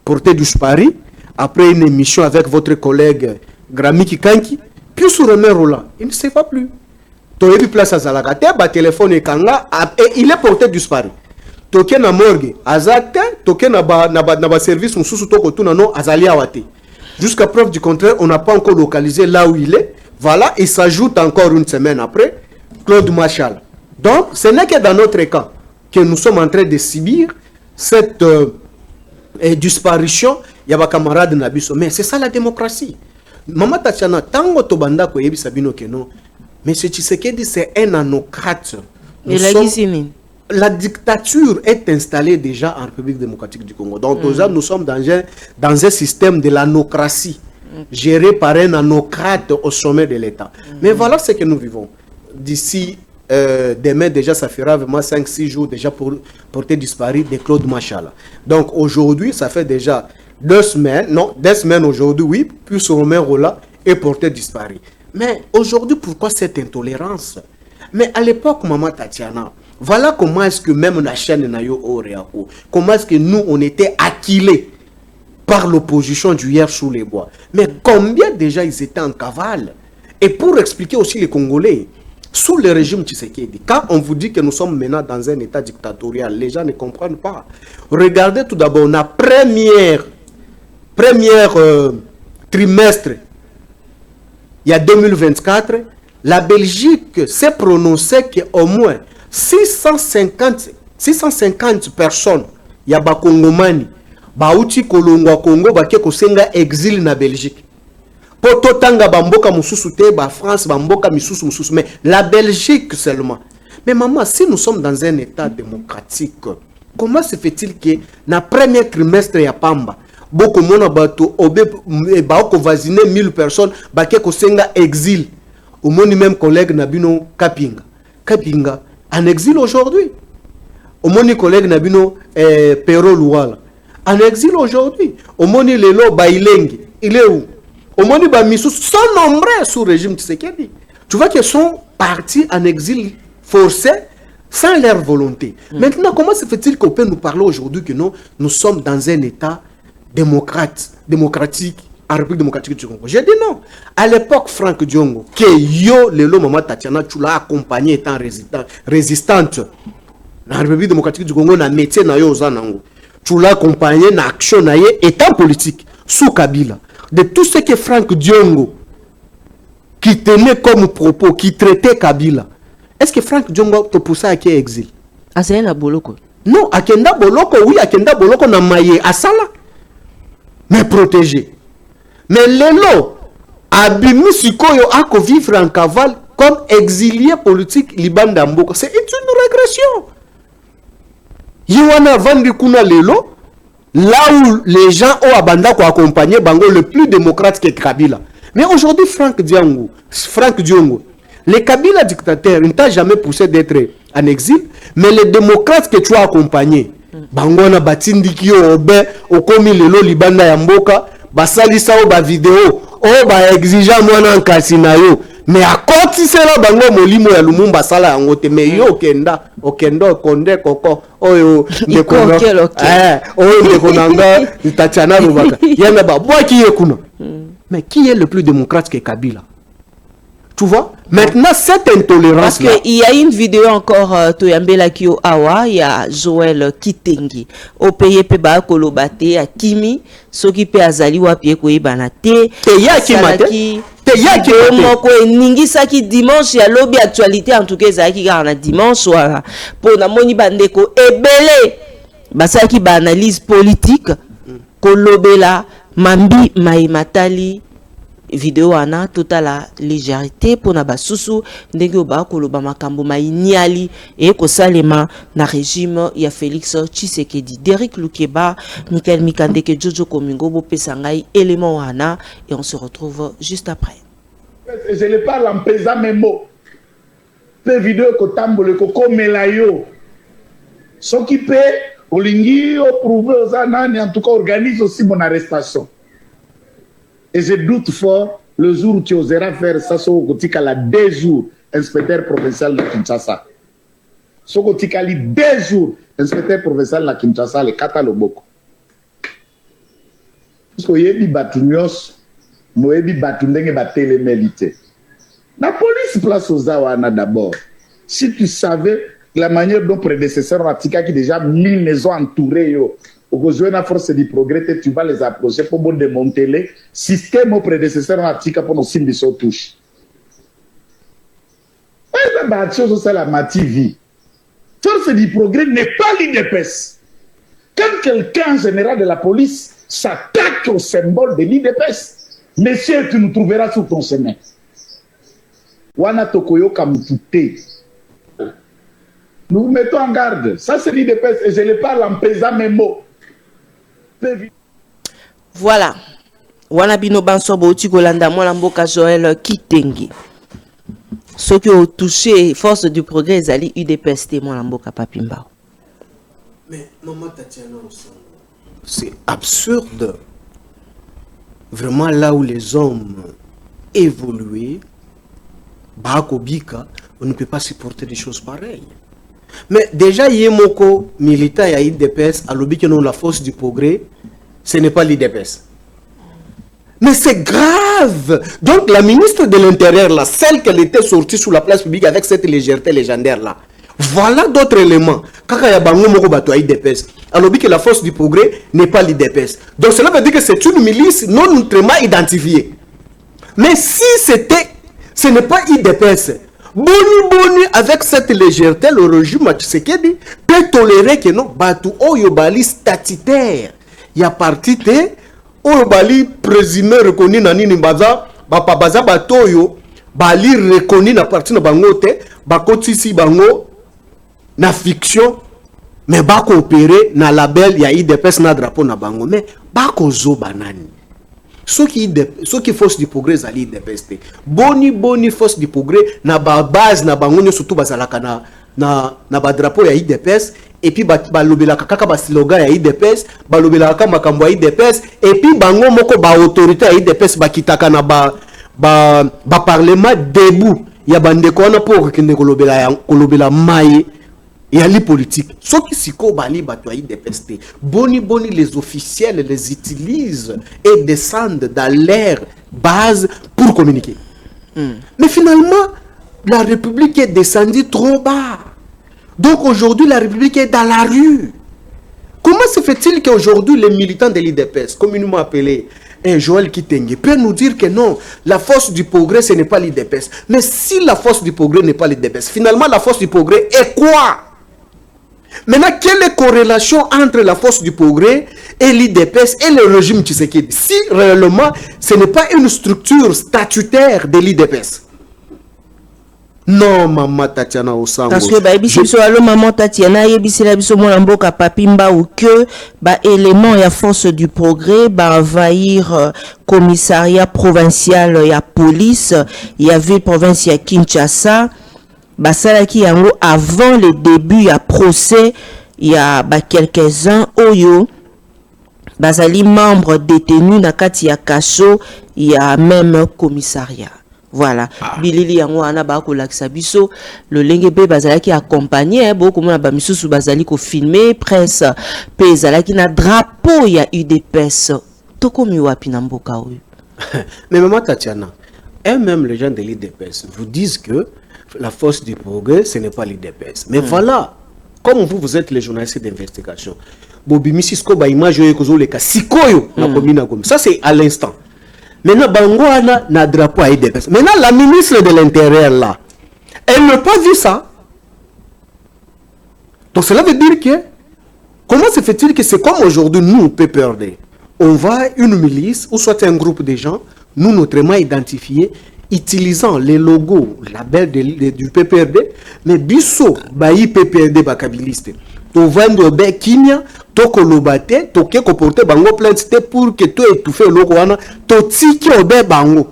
Speaker 2: porté du Paris, après une émission avec votre collègue Grami Kikanki, puis Romain Roland, il ne sait pas plus. Tu as eu place à Zalagate, téléphone et kanga, et il est porté du Paris. Toke na morgue, azate, toke na ba service, on sous toko tout non, azali awate. Jusqu'à preuve du contraire, on n'a pas encore localisé là où il est. Voilà, il s'ajoute encore une semaine après, Claude Machal. Donc, ce n'est que dans notre cas que nous sommes en train de subir cette disparition. Il y a des camarades Nabiso. Mais c'est ça la démocratie. Maman Tatiana, tango tobanda ko yebi sabino que non. Mais ce Tshisekedi, c'est un anocrate. La dictature est installée déjà en République démocratique du Congo. Donc, nous sommes dans un système de l'anocratie, géré par un anocrate au sommet de l'État. Mais voilà ce que nous vivons. D'ici demain, déjà, ça fera vraiment 5-6 jours déjà pour porter disparu de Claude Machala. Donc, aujourd'hui, ça fait déjà 2 semaines aujourd'hui, oui, puis Romain Roland est porté disparu. Mais aujourd'hui, pourquoi cette intolérance? Mais à l'époque, Maman Tatiana, voilà comment est-ce que même la chaîne Nayo Oreako, comment est-ce que nous, on était acquilés par l'opposition du hier sous les bois. Mais combien déjà ils étaient en cavale? Et pour expliquer aussi les Congolais, sous le régime Tshisekedi, quand on vous dit que nous sommes maintenant dans un état dictatorial, les gens ne comprennent pas. Regardez tout d'abord, on a première trimestre, il y a 2024, la Belgique s'est prononcée qu'au moins 650 personnes, il y a Bakongomani, Bauti Kolongwa Congo, Bakeko Senga exil na Belgique. Poto Tanga Bamboka Moussoussou te, France Bamboka Moussoussou, mais la Belgique seulement. Mais maman, si nous sommes dans un état démocratique, comment se fait-il que dans le premier trimestre, il y a Pamba, beaucoup de bateau, Baoko voisiner 1000 personnes, Bakeko Senga exil. Au moins, même collègue Nabino Kapinga. Kapinga, en exil aujourd'hui. Au moins, collègue Nabino Pero Louala. En exil aujourd'hui. Au moins, Lelo Bailengi. Il est où? Au moins, Bamissou sont nombreux sous le régime Tshisekedi. Tu vois qu'ils sont partis en exil forcé sans leur volonté. Maintenant, comment se fait-il qu'on peut nous parler aujourd'hui que nous sommes dans un état démocratique en République démocratique du Congo? J'ai dit non. À l'époque, Franck Diongo, que yo, Lelo Maman Tatiana, tu l'as accompagné étant résistante dans la République démocratique du Congo, dans métier na yo zanango. Tu l'as accompagné dans l'action na ye étant politique, sous Kabila. De tout ce que Franck Diongo, qui tenait comme propos, qui traitait Kabila, est-ce que Franck Diongo te poussait à quel exil?
Speaker 1: Ah, c'est un boloko.
Speaker 2: Non, à Kenda Boloko, oui, à Kenda Boloko, na maye, à Sala. Mais protégé. Mais Lelo, Abimi Sikoyo a vivre en cavale comme exilé politique Liban d'Amboko. C'est une régression. Yowana Vandikuna Lelo, là où les gens ont abandonné pour accompagner Bango le plus démocrate que Kabila. Mais aujourd'hui, Franck Diongo, les Kabila dictateurs ne t'ont jamais poussé d'être en exil, mais les démocrates que tu as accompagnés, Bango na Batindikio, Obe, Okomi Lelo Libanda Yamboka, basalisa o ba vidéo o ba exigeant mwana nkasi na yo mais akoti sela bango molimo ya Lumumba sala yango te mais yo okendo konde koko oyo ndekono oyo ndekonanga Tatiana Lubaka yana ba bwaki yekuna. Mais qui est le plus démocrate que Kabila? Tu vois? Maintenant, cette intolérance.
Speaker 1: Parce qu'il y a une vidéo encore, Toyambela Kyo Awa, il y a Joël Kitengi. Au pays Peba Kolobate, à Kimi, Soki Pe Azali Wapie Koye Banate.
Speaker 2: Teya Kimate. Teya Kimate.
Speaker 1: Ningi Saki dimanche, il y a lobby actualité, en tout cas, Zaki Garana dimanche, voilà. Pour Namoni Bandeko, Ebele. Basaki ba analyse politique, Kolobela, Mambi Maimatali. Vidéo ana toute la légèreté pour na basusu ndenge oba koloba makambo mainiali et ko salema na régime ya Félix Tshisekedi. Derek Lukeba, Michael Mikandeke, Jojo Komingo bo pesangai élément wana et on se retrouve juste après.
Speaker 5: Je le parle en pesant mes mots. Pe vidéo ko tambole ko komela yo. Soki pe olingi o prouver aux anani en tout cas organise aussi mon arrestation. Et je doute fort le jour où tu oseras faire ça, Sokotika la 2 jours, inspecteur provincial de Kinshasa. Sokotika li 2 jours, inspecteur provincial de Kinshasa, le Kata Loboko. Parce que yebi batunios, moyebi batundenge batelemélité. La police place aux Awana d'abord. Si tu savais la manière dont prédécesseurs Ratika qui déjà 1000 maisons entourées, au jouer la force du progrès, tu vas les approcher pour bon démonter les systèmes aux prédécesseurs Ratika pour nos signes de son touche. C'est la mativi. Force du progrès n'est pas l'IDPS. Quand quelqu'un, général de la police, s'attaque au symbole de l'IDPS, monsieur, tu nous trouveras sur ton chemin. Wana Tokoyo Kamutute. Nous vous mettons en garde. Ça, c'est l'IDPS et je le parle en pesant mes mots.
Speaker 1: Voilà. Wana bino bansobo utikolanda mwana mboka Joël Kitengi. Ceux qui ont touché force du progrès, ils UDPS mwana mboka Papimba.
Speaker 2: Mais maman Tatiana, c'est absurde. Vraiment là où les hommes évoluent, Bakobika, on ne peut pas supporter des choses pareilles. Mais déjà, Yemoko, militant et IDPS, à l'objet que nous la force du progrès, ce n'est pas l'IDPS. Mais c'est grave. Donc la ministre de l'Intérieur, là, celle qu'elle était sortie sur la place publique avec cette légèreté légendaire là, voilà d'autres éléments. Alors que la force du progrès n'est pas l'IDPS. Donc cela veut dire que c'est une milice non ultrement identifiée. Mais si ce n'est pas IDPS, Boni avec cette légèreté, le régime Tshisekedi peut tolérer que non, Batu Oyobali statutaire. Il y a parti de Oyobali présumé reconnu na nini baza, baza batoyo, bali reconnu na parti na bangote, bakotisi bango na fiction, mais ba coopérer na label ya IDPS na drapeau na bango, mais ba kozo banani. Ceux qui force du progrès à l'IDPS. Boni force du progrès na ba base na bango surtout bazalaka na ba drapeau ya IDPS et puis ba lobelaka kaka ba slogan ya IDPS, ba lobelaka makambo ya IDPS et puis bango moko ba autorité ya IDPS ba kitaka na ba parlement debout ya bandeko wana pour que ne kolobela mai et à la politique. Ceux qui s'y bali batoyi des pestes. Boni les officiels les utilisent et descendent dans leur base pour communiquer. Mais finalement, la République est descendue trop bas. Donc aujourd'hui, la République est dans la rue. Comment se fait-il qu'aujourd'hui, les militants de l'IDPS, communément appelés Joël Kitengi, peut nous dire que non, la force du progrès, ce n'est pas l'IDPS. Mais si la force du progrès n'est pas l'IDPS, finalement, la force du progrès est quoi? Maintenant, quelle est la corrélation entre la force du progrès et l'IDPS et le régime Tshisekedi? Si réellement, ce n'est pas une structure statutaire de l'IDPS. Non, maman Tatiana Osango.
Speaker 1: Parce que maman Tatiana yebisela biso mwana mboka Papimba ou que élément ya force du progrès envahir commissariat provincial ya police ya ville province ya Kinshasa. Basalaki yango avant le début ya procès ya quelques-uns oyo bazali membre détenu na kati ya kaso ya même commissariat. Voilà. Bilili yango ana ba ko lakisa biso le lenge pe bazalaki accompagné beaucoup mona ba misusu bazali ko filmer presse pe zalaki na drapeau ya UDPS. Tokomi wapi na mboka oyo?
Speaker 2: Mais maman Tatiana, et même les gens de l'IDPS vous disent que la force du progrès, ce n'est pas l'IDPS. Mais voilà, comme vous êtes les journalistes d'investigation, ça c'est à l'instant. Maintenant, Bangoana n'a drapeau à IDPS. Maintenant, la ministre de l'Intérieur là, elle n'a pas vu ça. Donc cela veut dire que, comment se fait-il que c'est comme aujourd'hui, nous, PPRD, on va une milice, ou soit un groupe de gens, nous, notamment identifiés, utilisant les logos, label du PPRD, mais biso, bayi PPRD bakabiliste. To vendre be kinya, to kolobate, to ke koporte bango plainte pour que to étouffe le logo wana, to tiki obe bango.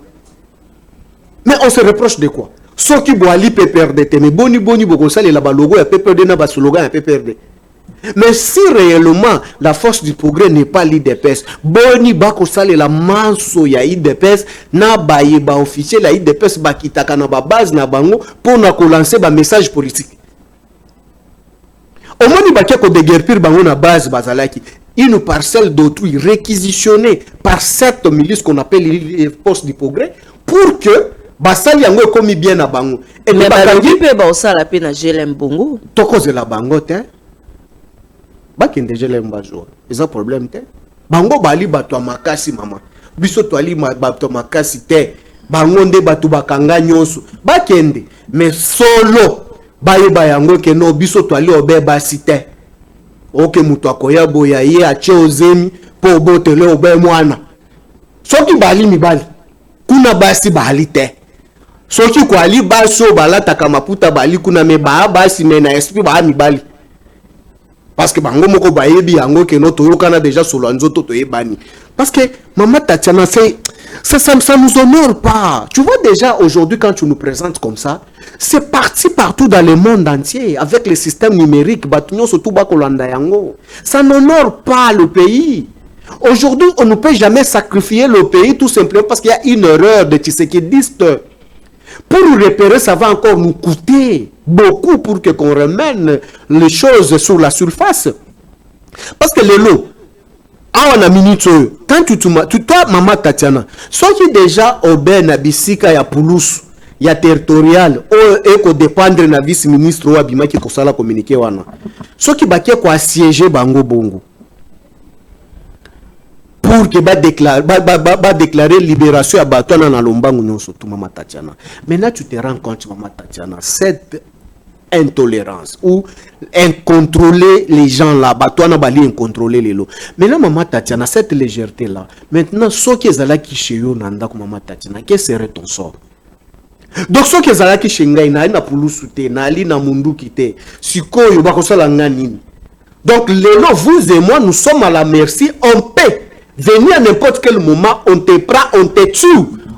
Speaker 2: Mais on se reproche de quoi? Ceux qui boali PPRD, mais boni boko sali la ba logo ya PPRD na ba slogan ya PPRD. Mais si réellement la force du progrès n'est pas l'IDPS, boni bako sale la manso ya IDPS na baye ba officiel la IDPS bakitaka na ba base na bango pour na ko lancer ba message politique. Au moins baké ko déguerpir bango na base bazalaki une parcelle d'autrui réquisitionnée par cette milice qu'on appelle les forces du progrès pour que basali yango ekomi bien na bango.
Speaker 1: Et mais bakangi pe ba osala pe na GLM Bongo.
Speaker 2: Tokoze la bango te. Bakende GLM bajo. Eza problème te. Bango bali bato makasi mama. Biso to ali bato makasi te. Bango nde bato bakanga nyonso. Bakende mais solo bayeba yango ke no biso to ali obe basite. Oke mutu akoya boya ye ache ozemi po botele obe mwana. Soki bali mibali. Kuna basi bali te. Soki ko ali baso balataka maputa bali kuna me basi me na esprit ba mibali. Parce que bango moko bayebi yango ke no toyokana déjà solo nzoto toyebani. Parce que maman Tatiana ça nous honore pas. Tu vois déjà aujourd'hui quand tu nous présentes comme ça, c'est parti partout dans le monde entier avec les systèmes numériques, batunyo surtout bakolanda yango. Ça n'honore pas le pays. Aujourd'hui, on ne peut jamais sacrifier le pays tout simplement parce qu'il y a une erreur de Tshisekidiste. Pour repérer, ça va encore nous coûter beaucoup pour que qu'on remène les choses sur la surface. Parce que les lots, on a minute, quand toi, maman Tatiana, soit qui déjà au ben bisika ya Poulouse, ya territorial, et qu'on dépendre na vice-ministre ou abima qui kosala communiquer wana. Soit qui baké ko assiéger bango bongo. Pour que déclarer libération à Batouana na lombangu nyonso tout maman Tatiana. Maintenant tu te rends compte maman Tatiana cette intolérance ou incontrôler les gens là Batouana bali incontrôler les lots. Maintenant maman Tatiana cette légèreté là. Maintenant ce qui est là qui chez yo nanda ko maman Tatiana, quel serait ton sort? Donc ce qui est là qui chez ngai na Poulouse te na ali na mundu kité. Sikoyo bakosala ngani. Donc les lots vous et moi nous sommes à la merci, on paie. Venir à n'importe quel moment, on te prend, on te tue,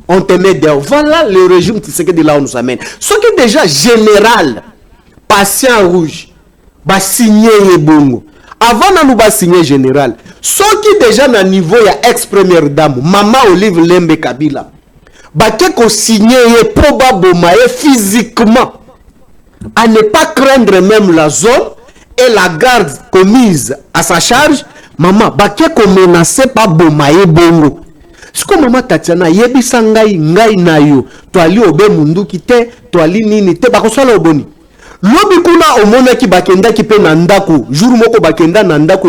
Speaker 2: on te met dehors. Voilà le régime qui c'est que de là on nous amène. Ce qui est déjà général, patient rouge, va signer les bongo. Avant de nous signer général, ce qui est déjà à niveau, il y a ex-première dame, Maman Olive Lembe Kabila, va qu'on signe probablement physiquement, à ne pas craindre même la zone et la garde commise à sa charge. Maman, baké ko menacé pas bomaye bongo. Siko maman Tatiana yebisa ngai na yo. To ali obe mundu kite, to ali nini te bakosala oboni. Lobi kuna omona ki bakenda ki pe na ndako. Jour moko bakenda na ndako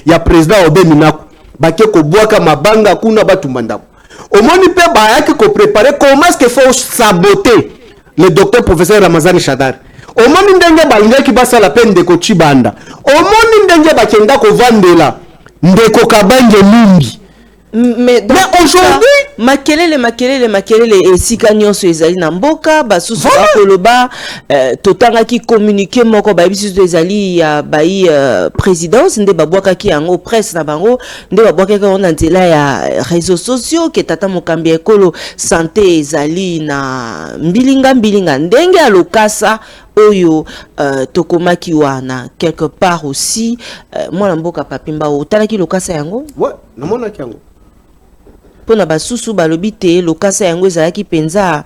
Speaker 2: ya président obe minako. Baké ko boaka mabanga kuna batu mandako. Omoni pe bayaki ko préparer comment est-ce qu'il faut saboter le docteur professeur Ramazani Shadari. Omoni ndenge balinga ki basa la peine de ko chibanda. Omoni ndenge bakenda ko vandela. Ndeko kabange mingi.
Speaker 1: Mais aujourd'hui makelele esika nyonso ezali na mboka basusu bakoloba totanga ki communiquer moko ba bisu ezali ya bai présidence nde babwaka ki yango presse na bango nde babwaka ka na nzela ya réseaux sociaux ke tata mokambi ekolo santé ezali na mbilinga ndenge ya lokasa oyo tokomaki wana quelque part aussi mwana mboka papimba otalaki lokasa yango
Speaker 2: ouais namona yango
Speaker 1: pona basusu balobi te lokasa yango ezalaki penza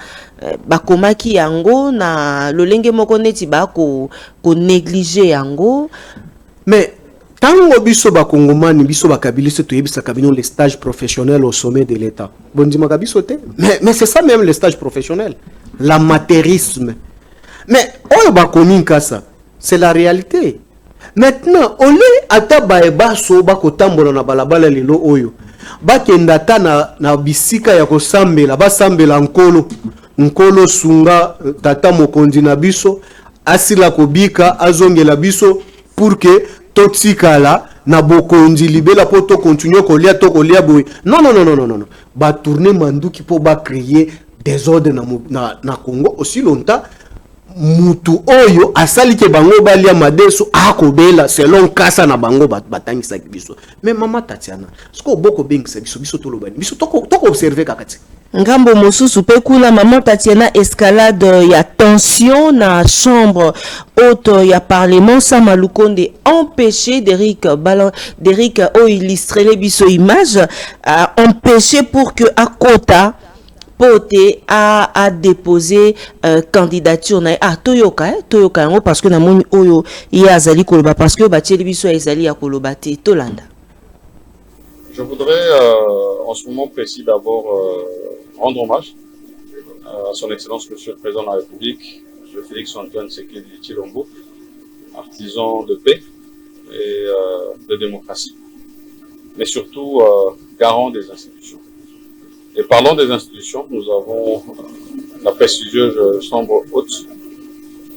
Speaker 1: bakomaki yango na lolenge moko neti bako ko négliger yango.
Speaker 2: Mais tango biso bakongomani biso bakabiliste toyebisa kabino les stages professionnels au sommet de l'État. Bondima kabiso te. Mais c'est ça même les stages professionnels. L'amateurisme. Mais oyo bakomi nkasa, c'est la réalité. Maintenant, on est ata baebaso bakotambola na balabala lelo oyo. Bakenda ta na bisika ya kosambela basambela nkolo sunga tata mokonzi na biso asila kobika azongela biso pour que totikala na bokonzi libela po to continuer kolia boy. Non. Ba tourner manduki po ba créer désordre na Congo aussi longtemps. Mutu oyo asali ke bango balia madeso akobela selon kasa na bango batangisa biso. Mais maman Tatiana, ce ko boko bengisa biso tolobani biso toko observer kakati.
Speaker 1: Ngambo mosusu pe kula maman Tatiana escalade ya tension na chambre haute ya parlement Sama Lukonde empêché d'Eric o illustré les biso image empêché pour que Akota pote a déposé candidature na toyoka yango parce que na moni oyo ya azali koloba parce que ba tcheli biso ezali ya koloba te tolanda.
Speaker 6: Je voudrais en ce moment précis d'abord rendre hommage à son Excellence Monsieur le Président de la République, M. Félix-Antoine Tshisekedi Tshilombo, artisan de paix et de démocratie, mais surtout garant des institutions. Et parlant des institutions, nous avons la prestigieuse chambre haute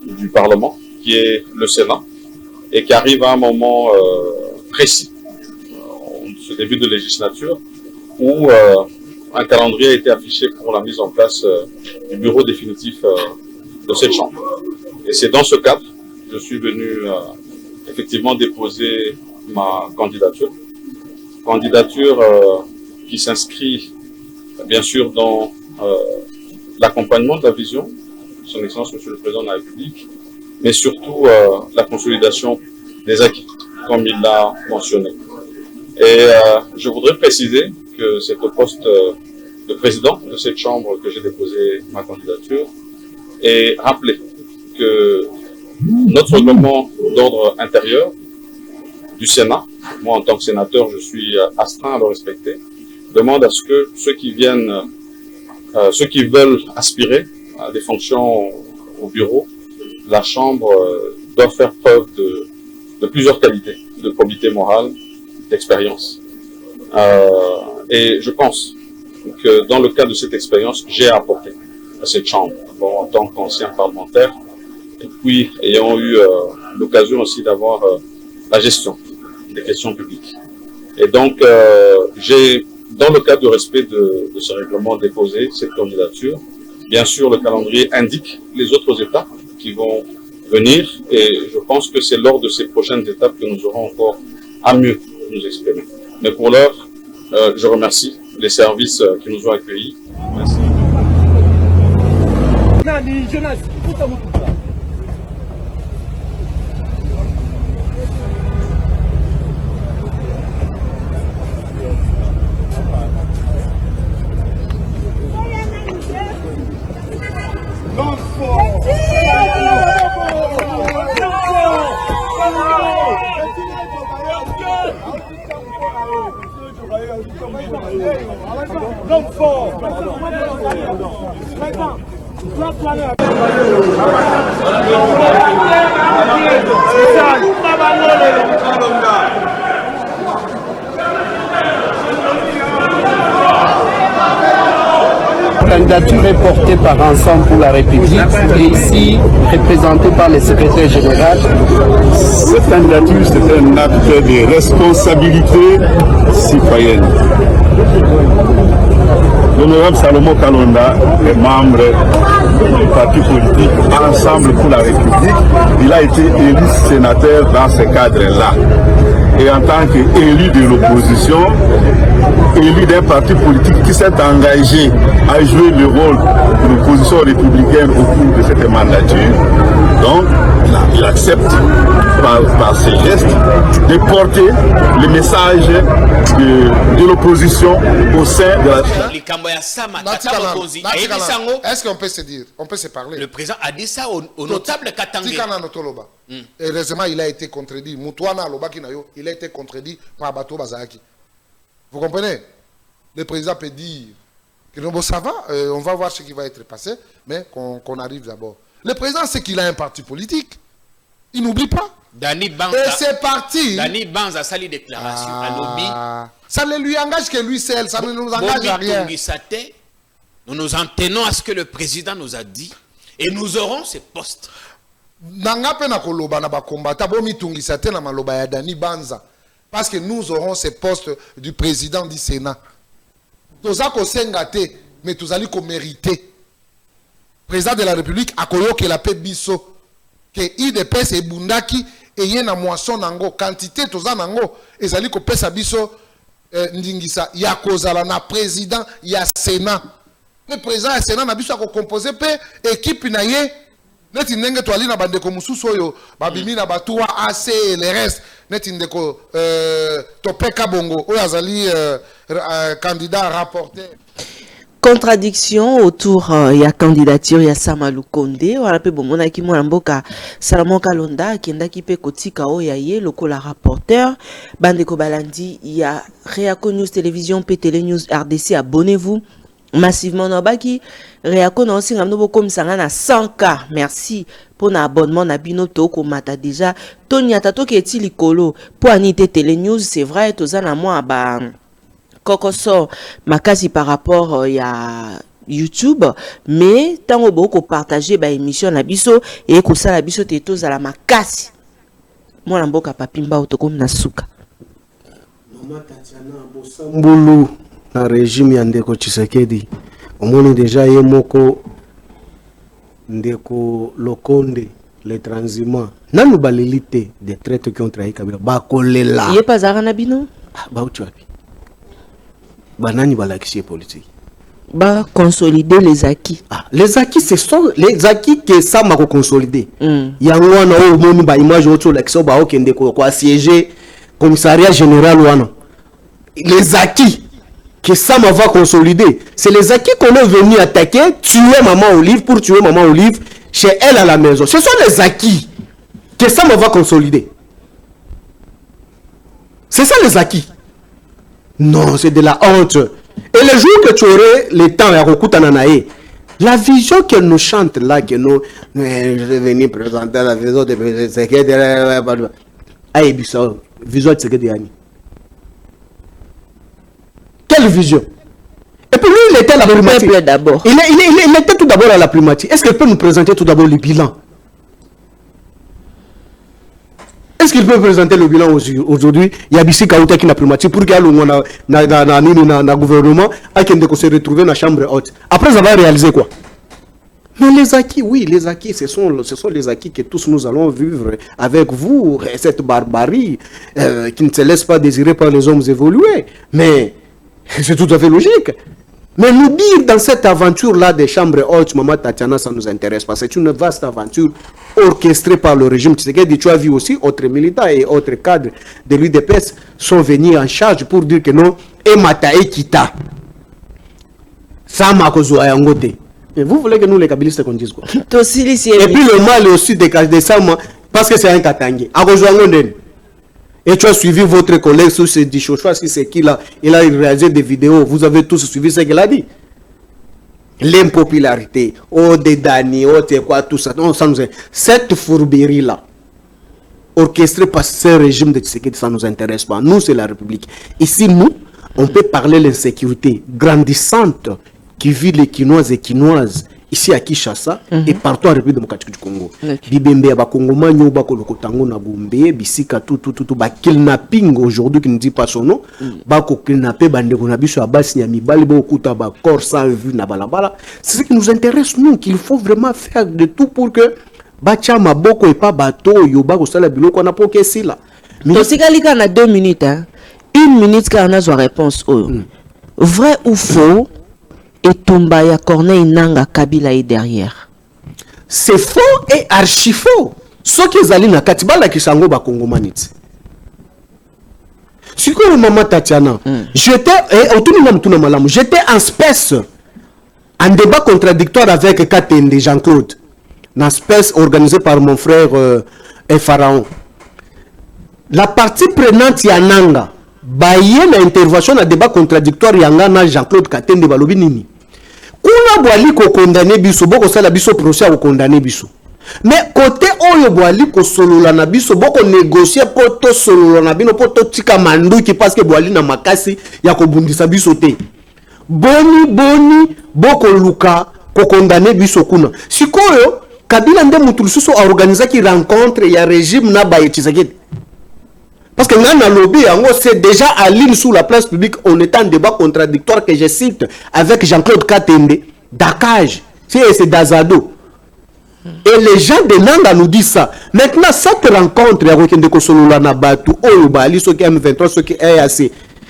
Speaker 6: du Parlement, qui est le Sénat, et qui arrive à un moment précis, ce début de législature, où un calendrier a été affiché pour la mise en place du bureau définitif de cette chambre. Et c'est dans ce cadre que je suis venu effectivement déposer ma candidature. Candidature qui s'inscrit bien sûr dans l'accompagnement de la vision de son Excellence Monsieur le Président de la République, mais surtout la consolidation des acquis, comme il l'a mentionné. Et je voudrais préciser que c'est au poste de président de cette chambre que j'ai déposé ma candidature et rappeler que notre règlement d'ordre intérieur du Sénat, moi en tant que sénateur je suis astreint à le respecter, demande à ce que ceux qui veulent aspirer à des fonctions au bureau, la Chambre doit faire preuve de plusieurs qualités, de probité morale, d'expérience. Et je pense que dans le cadre de cette expérience, j'ai apporté à cette Chambre, en tant qu'ancien parlementaire, et puis ayant eu l'occasion aussi d'avoir la gestion des questions publiques. Et donc, j'ai, dans le cadre du respect de ce règlement, déposé cette candidature. Bien sûr, le calendrier indique les autres étapes qui vont venir, et je pense que c'est lors de ces prochaines étapes que nous aurons encore à mieux nous exprimer. Mais pour l'heure, je remercie les services qui nous ont accueillis. Merci.
Speaker 7: La candidature est portée par Ensemble pour la République et ici représentée par le secrétaire général.
Speaker 8: Cette candidature, c'est un acte de responsabilité citoyenne. L'honorable Salomon Kalonda est membre du parti politique Ensemble pour la République. Il a été élu sénateur dans ce cadre-là. Et en tant qu'élu de l'opposition, élu d'un parti politique qui s'est engagé à jouer le rôle de l'opposition républicaine au cours de cette mandature, donc il accepte par ses gestes de porter le message de l'opposition au sein de la...
Speaker 9: Est-ce qu'on peut se dire, on peut se parler?
Speaker 10: Le président a dit ça au notable Katangé.
Speaker 9: Heureusement, il a été contredit. Moutouana Lobakinayo, il a été contredit par Bato Bazaki. Vous comprenez? Le président peut dire que bon, ça va, on va voir ce qui va être passé, mais qu'on arrive d'abord. Le président sait qu'il a un parti politique. Il n'oublie pas.
Speaker 10: Dani Banza,
Speaker 9: et c'est parti.
Speaker 10: Dani Banza a sali déclaration à Lobby.
Speaker 9: Ça ne lui engage que lui seul, ça ne nous engage à rien.
Speaker 10: Nous nous en tenons à ce que le président nous a dit et nous aurons ces postes.
Speaker 9: Parce que nous aurons ces postes du président du Sénat. Tous à mais tous allons mériter. Président de la République a koyo que la paix biso que IDPS et Bundaki et yena moisson nango quantité tous nango et allons ko pesa biso ndingisa ya kozala na président ya Sénat le président ya Sénat na biso ko composer pe équipe na ye neti ndenge to ali na bandeko mususu oyo babimi na batuwa AC les restes neti ndeko Topeka Bongo oyo azali candidat rapporteur.
Speaker 1: Contradiction autour ya candidature ya Sama Lukonde wala pe bomona ki mwana mboka Salomon Kalonda kendaki pe kotika o ya ye lokola rapporteur bandeko balandi ya Réaco News Télévision pe Télé News RDC, abonnez-vous massivement na baki Réaco na osinga mno comme sanga na 100K. Merci pour na abonnement na bino to ko mata déjà Tonya tato ke ti likolo pour anité Télé News. C'est vrai toza na moi ba Kokoso makasi par rapport à YouTube, mais tant que beaucoup partager ba émission na biso et que ça la biso teto za la makasi. Moi mboka papimba otokom na suka.
Speaker 2: Mama Tatiana Bosambulu na régime ya ndeko Tshisekedi. Omoni déjà ye moko ndeko Lokonde les transhumants. Nanu balilité des traites qui ont trahi Kabila. Ba kolela.
Speaker 1: Yé pas zarana bino?
Speaker 2: Ba utuapi. Banani balakisi politique.
Speaker 1: Ba consolider les acquis.
Speaker 2: Les acquis, ce sont les acquis que ça m'a consolidé. Yango wana o moni ba image auto l'action ba okende ko siéger commissariat général wana. Les acquis que ça m'a va consolider, c'est les acquis qu'on est venu attaquer, tuer maman Olive pour tuer maman Olive chez elle à la maison. Ce sont les acquis que ça m'a va consolider. C'est ça les acquis. Non, c'est de la honte. Et le jour que tu aurais le temps à Rokuta Nanae, la vision qu'elle nous chante là, que nous, je vais venir présenter la vision de Tshisekedi. Aïe, Bissau, vision de Tshisekedi. Quelle vision? Et puis lui, il était à la primatie.
Speaker 1: d'abord.
Speaker 2: Il était tout d'abord à la primatie. Est-ce qu'il peut nous présenter tout d'abord le bilan? Est-ce qu'il peut présenter le bilan aujourd'hui? Il y a Bissi Kaouta qui n'a primatie pour qu'il y ait le gouvernement à qui se retrouver dans la chambre haute. Après, ça va réaliser quoi? Mais les acquis, oui, les acquis, ce sont les acquis que tous nous allons vivre avec vous. Cette barbarie qui ne se laisse pas désirer par les hommes évolués. Mais c'est tout à fait logique. Mais nous dire dans cette aventure-là des chambres hautes, Maman Tatiana, ça ne nous intéresse pas. C'est une vaste aventure orchestrée par le régime. Tu as vu aussi, autres militants et autres cadres de l'UDPS sont venus en charge pour dire que non, et Matae Kita. Ça m'a causé à Yangote. Et vous voulez que nous, les kabylistes, qu'on dise quoi? Et puis le mal est aussi de ça, parce que c'est un Katangi. Et tu as suivi votre collègue sur ce Dichochoa, si c'est qui là, il a réalisé des vidéos, vous avez tous suivi ce qu'il a dit. L'impopularité, oh des Dani, oh t'es quoi, tout ça. Non, ça nous est... Cette fourberie là, orchestrée par ce régime de Tshisekedi, ça ne nous intéresse pas. Nous, c'est la République. Ici, nous, on peut parler de l'insécurité grandissante qui vit les Quinoises et Quinoises ici à Kinshasa et partout en République démocratique du Congo. Bibembe ya bakongoma nyo bakolo tango na Gombe, bisika tout ba kidnapping aujourd'hui qui ne dit pas son nom, bako kidnapper bandeko na biso abasi ya mibali ba okuta ba corps sans vue na balabala. C'est ce qui nous intéresse nous, qu'il faut vraiment faire de tout pour que bacha maboko et pas bateau yo bako sala biloko na pokesi là.
Speaker 1: Mais si quelqu'un a 2 minutes hein. 1 minute quand on a sa réponse vrai ou faux? Et Tombaya Corneille Nanga Kabila est derrière.
Speaker 2: C'est faux et archi faux. Ce qui est allé na Katibala qui sango ba Congomanite. Si que maman Tatiana, j'étais en spèce en débat contradictoire avec Katende Jean-Claude. Une spèce organisée par mon frère Pharaon. La partie prenante Yananga. Baye na intervention na débat contradictoire yanga na Jean-Claude Katende balobi nini kuna boali ko condamner biso boko sala biso procès ko condamner biso mais côté oyo boali ko solola na biso boko négocier poto solola na bino poto tika manduki parce que boali na makasi ya ko bundisa biso te boni boko luka ko condamner biso kuna sikoyo Kabila nde mutu lususu a organiser ki rencontre ya régime na Baye Tshisekedi. Parce que c'est déjà à l'île sous la place publique, on est en débat contradictoire que je cite avec Jean-Claude Katende, Dakaj, c'est d'Azado. Et les gens de Nanga nous disent ça. Maintenant, cette rencontre,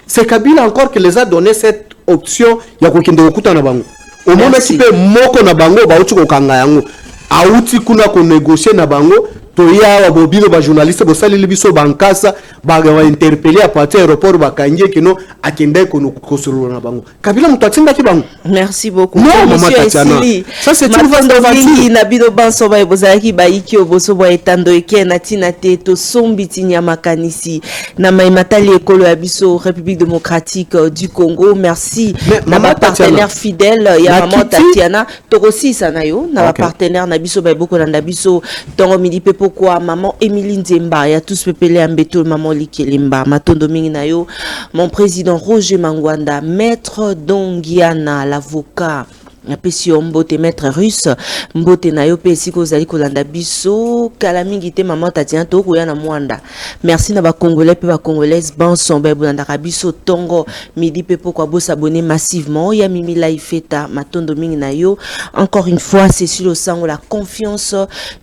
Speaker 2: c'est Kabila encore qui les a donné cette option. omona ki pe moko na bango bauti kokanga yango auti kuna ko négocier na bango toya wa bobino ba journaliste bo saleli biso bankasa ba interpeller à partir aéroport bakangie kino akende ko kosolo na bango Kabila muto atinda ki bango.
Speaker 1: Merci beaucoup.
Speaker 2: Non, Maman Tatiana. Ça c'est une vaste aventure.
Speaker 1: Na bino banso ba ebozaki ba iki oboso bo etando eke na tina te to sombiti nyama kanisi na maimatali ekolo ya biso République démocratique du Congo. Merci na ba partenaire fidèle ya Maman Tatiana tokosi sana yo na ba partenaire na biso ba boko na biso tongo midi pe pourquoi Maman Émilie Nzemba ya tous pepele ambeto Maman Likelimba matondo mingi na yo mon président Roger Mangwanda maître Dongiana l'avocat apesi mbote maître russe mbote na yo pe siko zali kolanda biso kala mingi te Maman Tatiana to koya na mwanda. Merci na ba congolais pe ba congolaises banson ba bolanda biso tongo midi pe pourquoi bo s'abonner massivement ya mimi live feta matondo mingi na yo. Encore une fois c'est sur le sang la confiance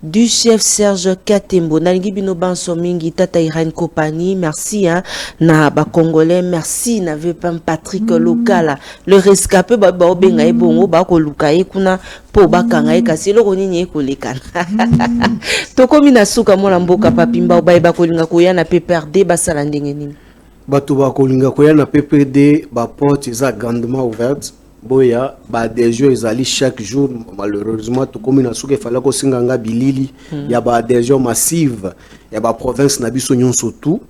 Speaker 1: du chef Serge Katembo na lingi bino banson mingi tata Irene Kopani. Merci hein na ba congolais, merci na Vepam Patrick Lokala le rescapé ba obenga ebongo ba lukaye kuna po bakanga kasi eloko nini ekolekana tokomi na suka mona mboka papimba obaye bakolinga koya na PPRD basala ndenge nini
Speaker 2: bato bakolinga koya na PPRD ba porte eza grandement ouverte boya ba adhésion ezali chaque jour malheureusement tokomi na suka fala ko singanga bilili ya ba adhésion massive ya ba province na biso nyonso tout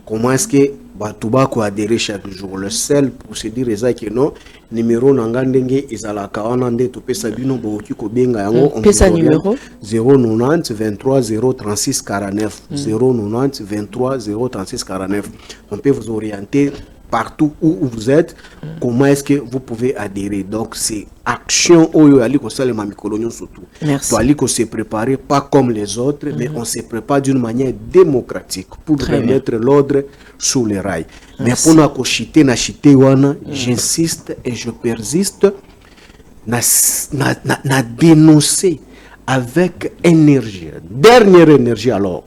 Speaker 2: comment est-ce que bato bako adhérer chaque jour le seul procédure eza que non numéro nanga ndenge ezalaka wana nde topesa bino boki ko benga yango on
Speaker 1: pesa numéro
Speaker 2: 090 23 036 49 090 23 036 49 on peut vous orienter partout où vous êtes, comment est-ce que vous pouvez adhérer. Donc c'est action oyo ali ko salema mikolo nyonso tout. To ali ko se préparer pas comme les autres mais on se prépare d'une manière démocratique pour remettre l'ordre sous les rails. Mais pour na ko chiter na chiter wana, j'insiste et je persiste na dénoncer avec énergie. Dernière énergie alors.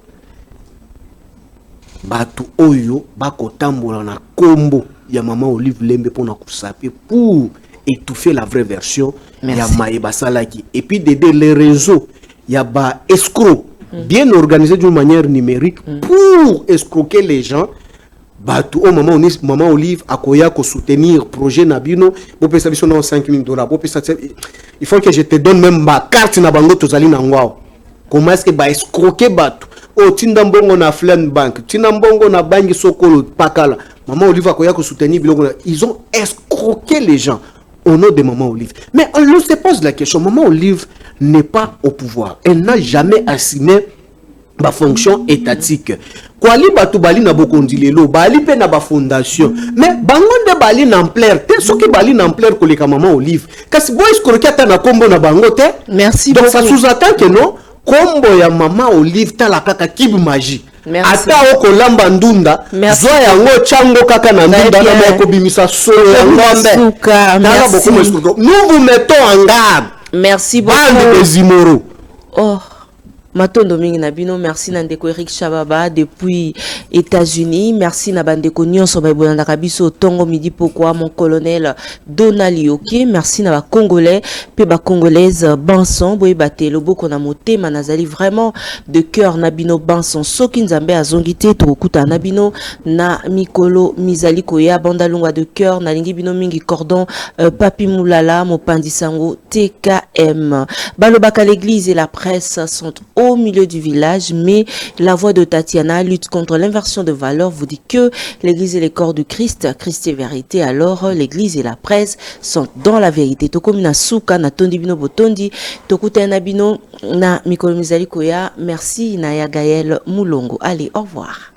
Speaker 2: Batu oyo bako tambola na kombo ya Maman Olive Lembe pour na kusape pour étouffer la vraie version ya Maïba Salaki et puis d'aider les réseaux ya ba escroc bien organisé d'une manière numérique pour escroquer les gens. Batu o Maman Olive akoya ko soutenir projet Nabino bo pesa biso na 5 000 $. Bo pesa il faut que je te donne même ma carte na bango tozali na ngwao. Comment est-ce que ba escroquer batu o tinda mbongo na Flan Bank tinda mbongo na bangi sokolo pakala Maman Olive akoya ko soutenir biloko. Ils ont escroqué les gens au nom de Maman Olive. Mais on se pose la question, Maman Olive n'est pas au pouvoir, elle n'a jamais assigné ba fonction étatique. Kwali batu bali na bokondilelo bali pe na ba fondation mais bangonde bali na ampleur te soki bali na ampleur koleka Maman Olive kasi boy escroquer ata na kombo na bango te.
Speaker 1: Merci
Speaker 2: donc
Speaker 1: beaucoup.
Speaker 2: ça sous-entend que non kombo ya Maman Olive tala kaka kibu magie. Ata oko lamba ndunda zwa yango chango kaka na ndunda na moko bimisa so ya ngombe. Nous vous mettons en garde.
Speaker 1: Merci beaucoup.
Speaker 2: Bande des Imoro.
Speaker 1: Oh Matondo mingi na bino, merci na ndeko Eric Chababa depuis États-Unis, merci na bandeko nyonso ba bolanda kabiso tongo midi pourquoi mon colonel Donald Yoke, merci na ba congolais pe ba congolaise banson boy batelo boko na motema nazali vraiment de cœur na bino banson soki nzambe azongite to kuta na bino na mikolo mizali koya banda lungwa de cœur na lingi bino mingi cordon papi mulala mopandi sango TKM balobaka l'église et la presse sont au milieu du village, mais la voix de Tatiana lutte contre l'inversion de valeurs vous dit que l'église et les corps du Christ, Christ est vérité, alors l'église et la presse sont dans la vérité. Tokomi na suka na tondi bino botondi, tokuta na bino na mikolo mizali koya, merci na ya Gaël Moulongo. Allez, au revoir.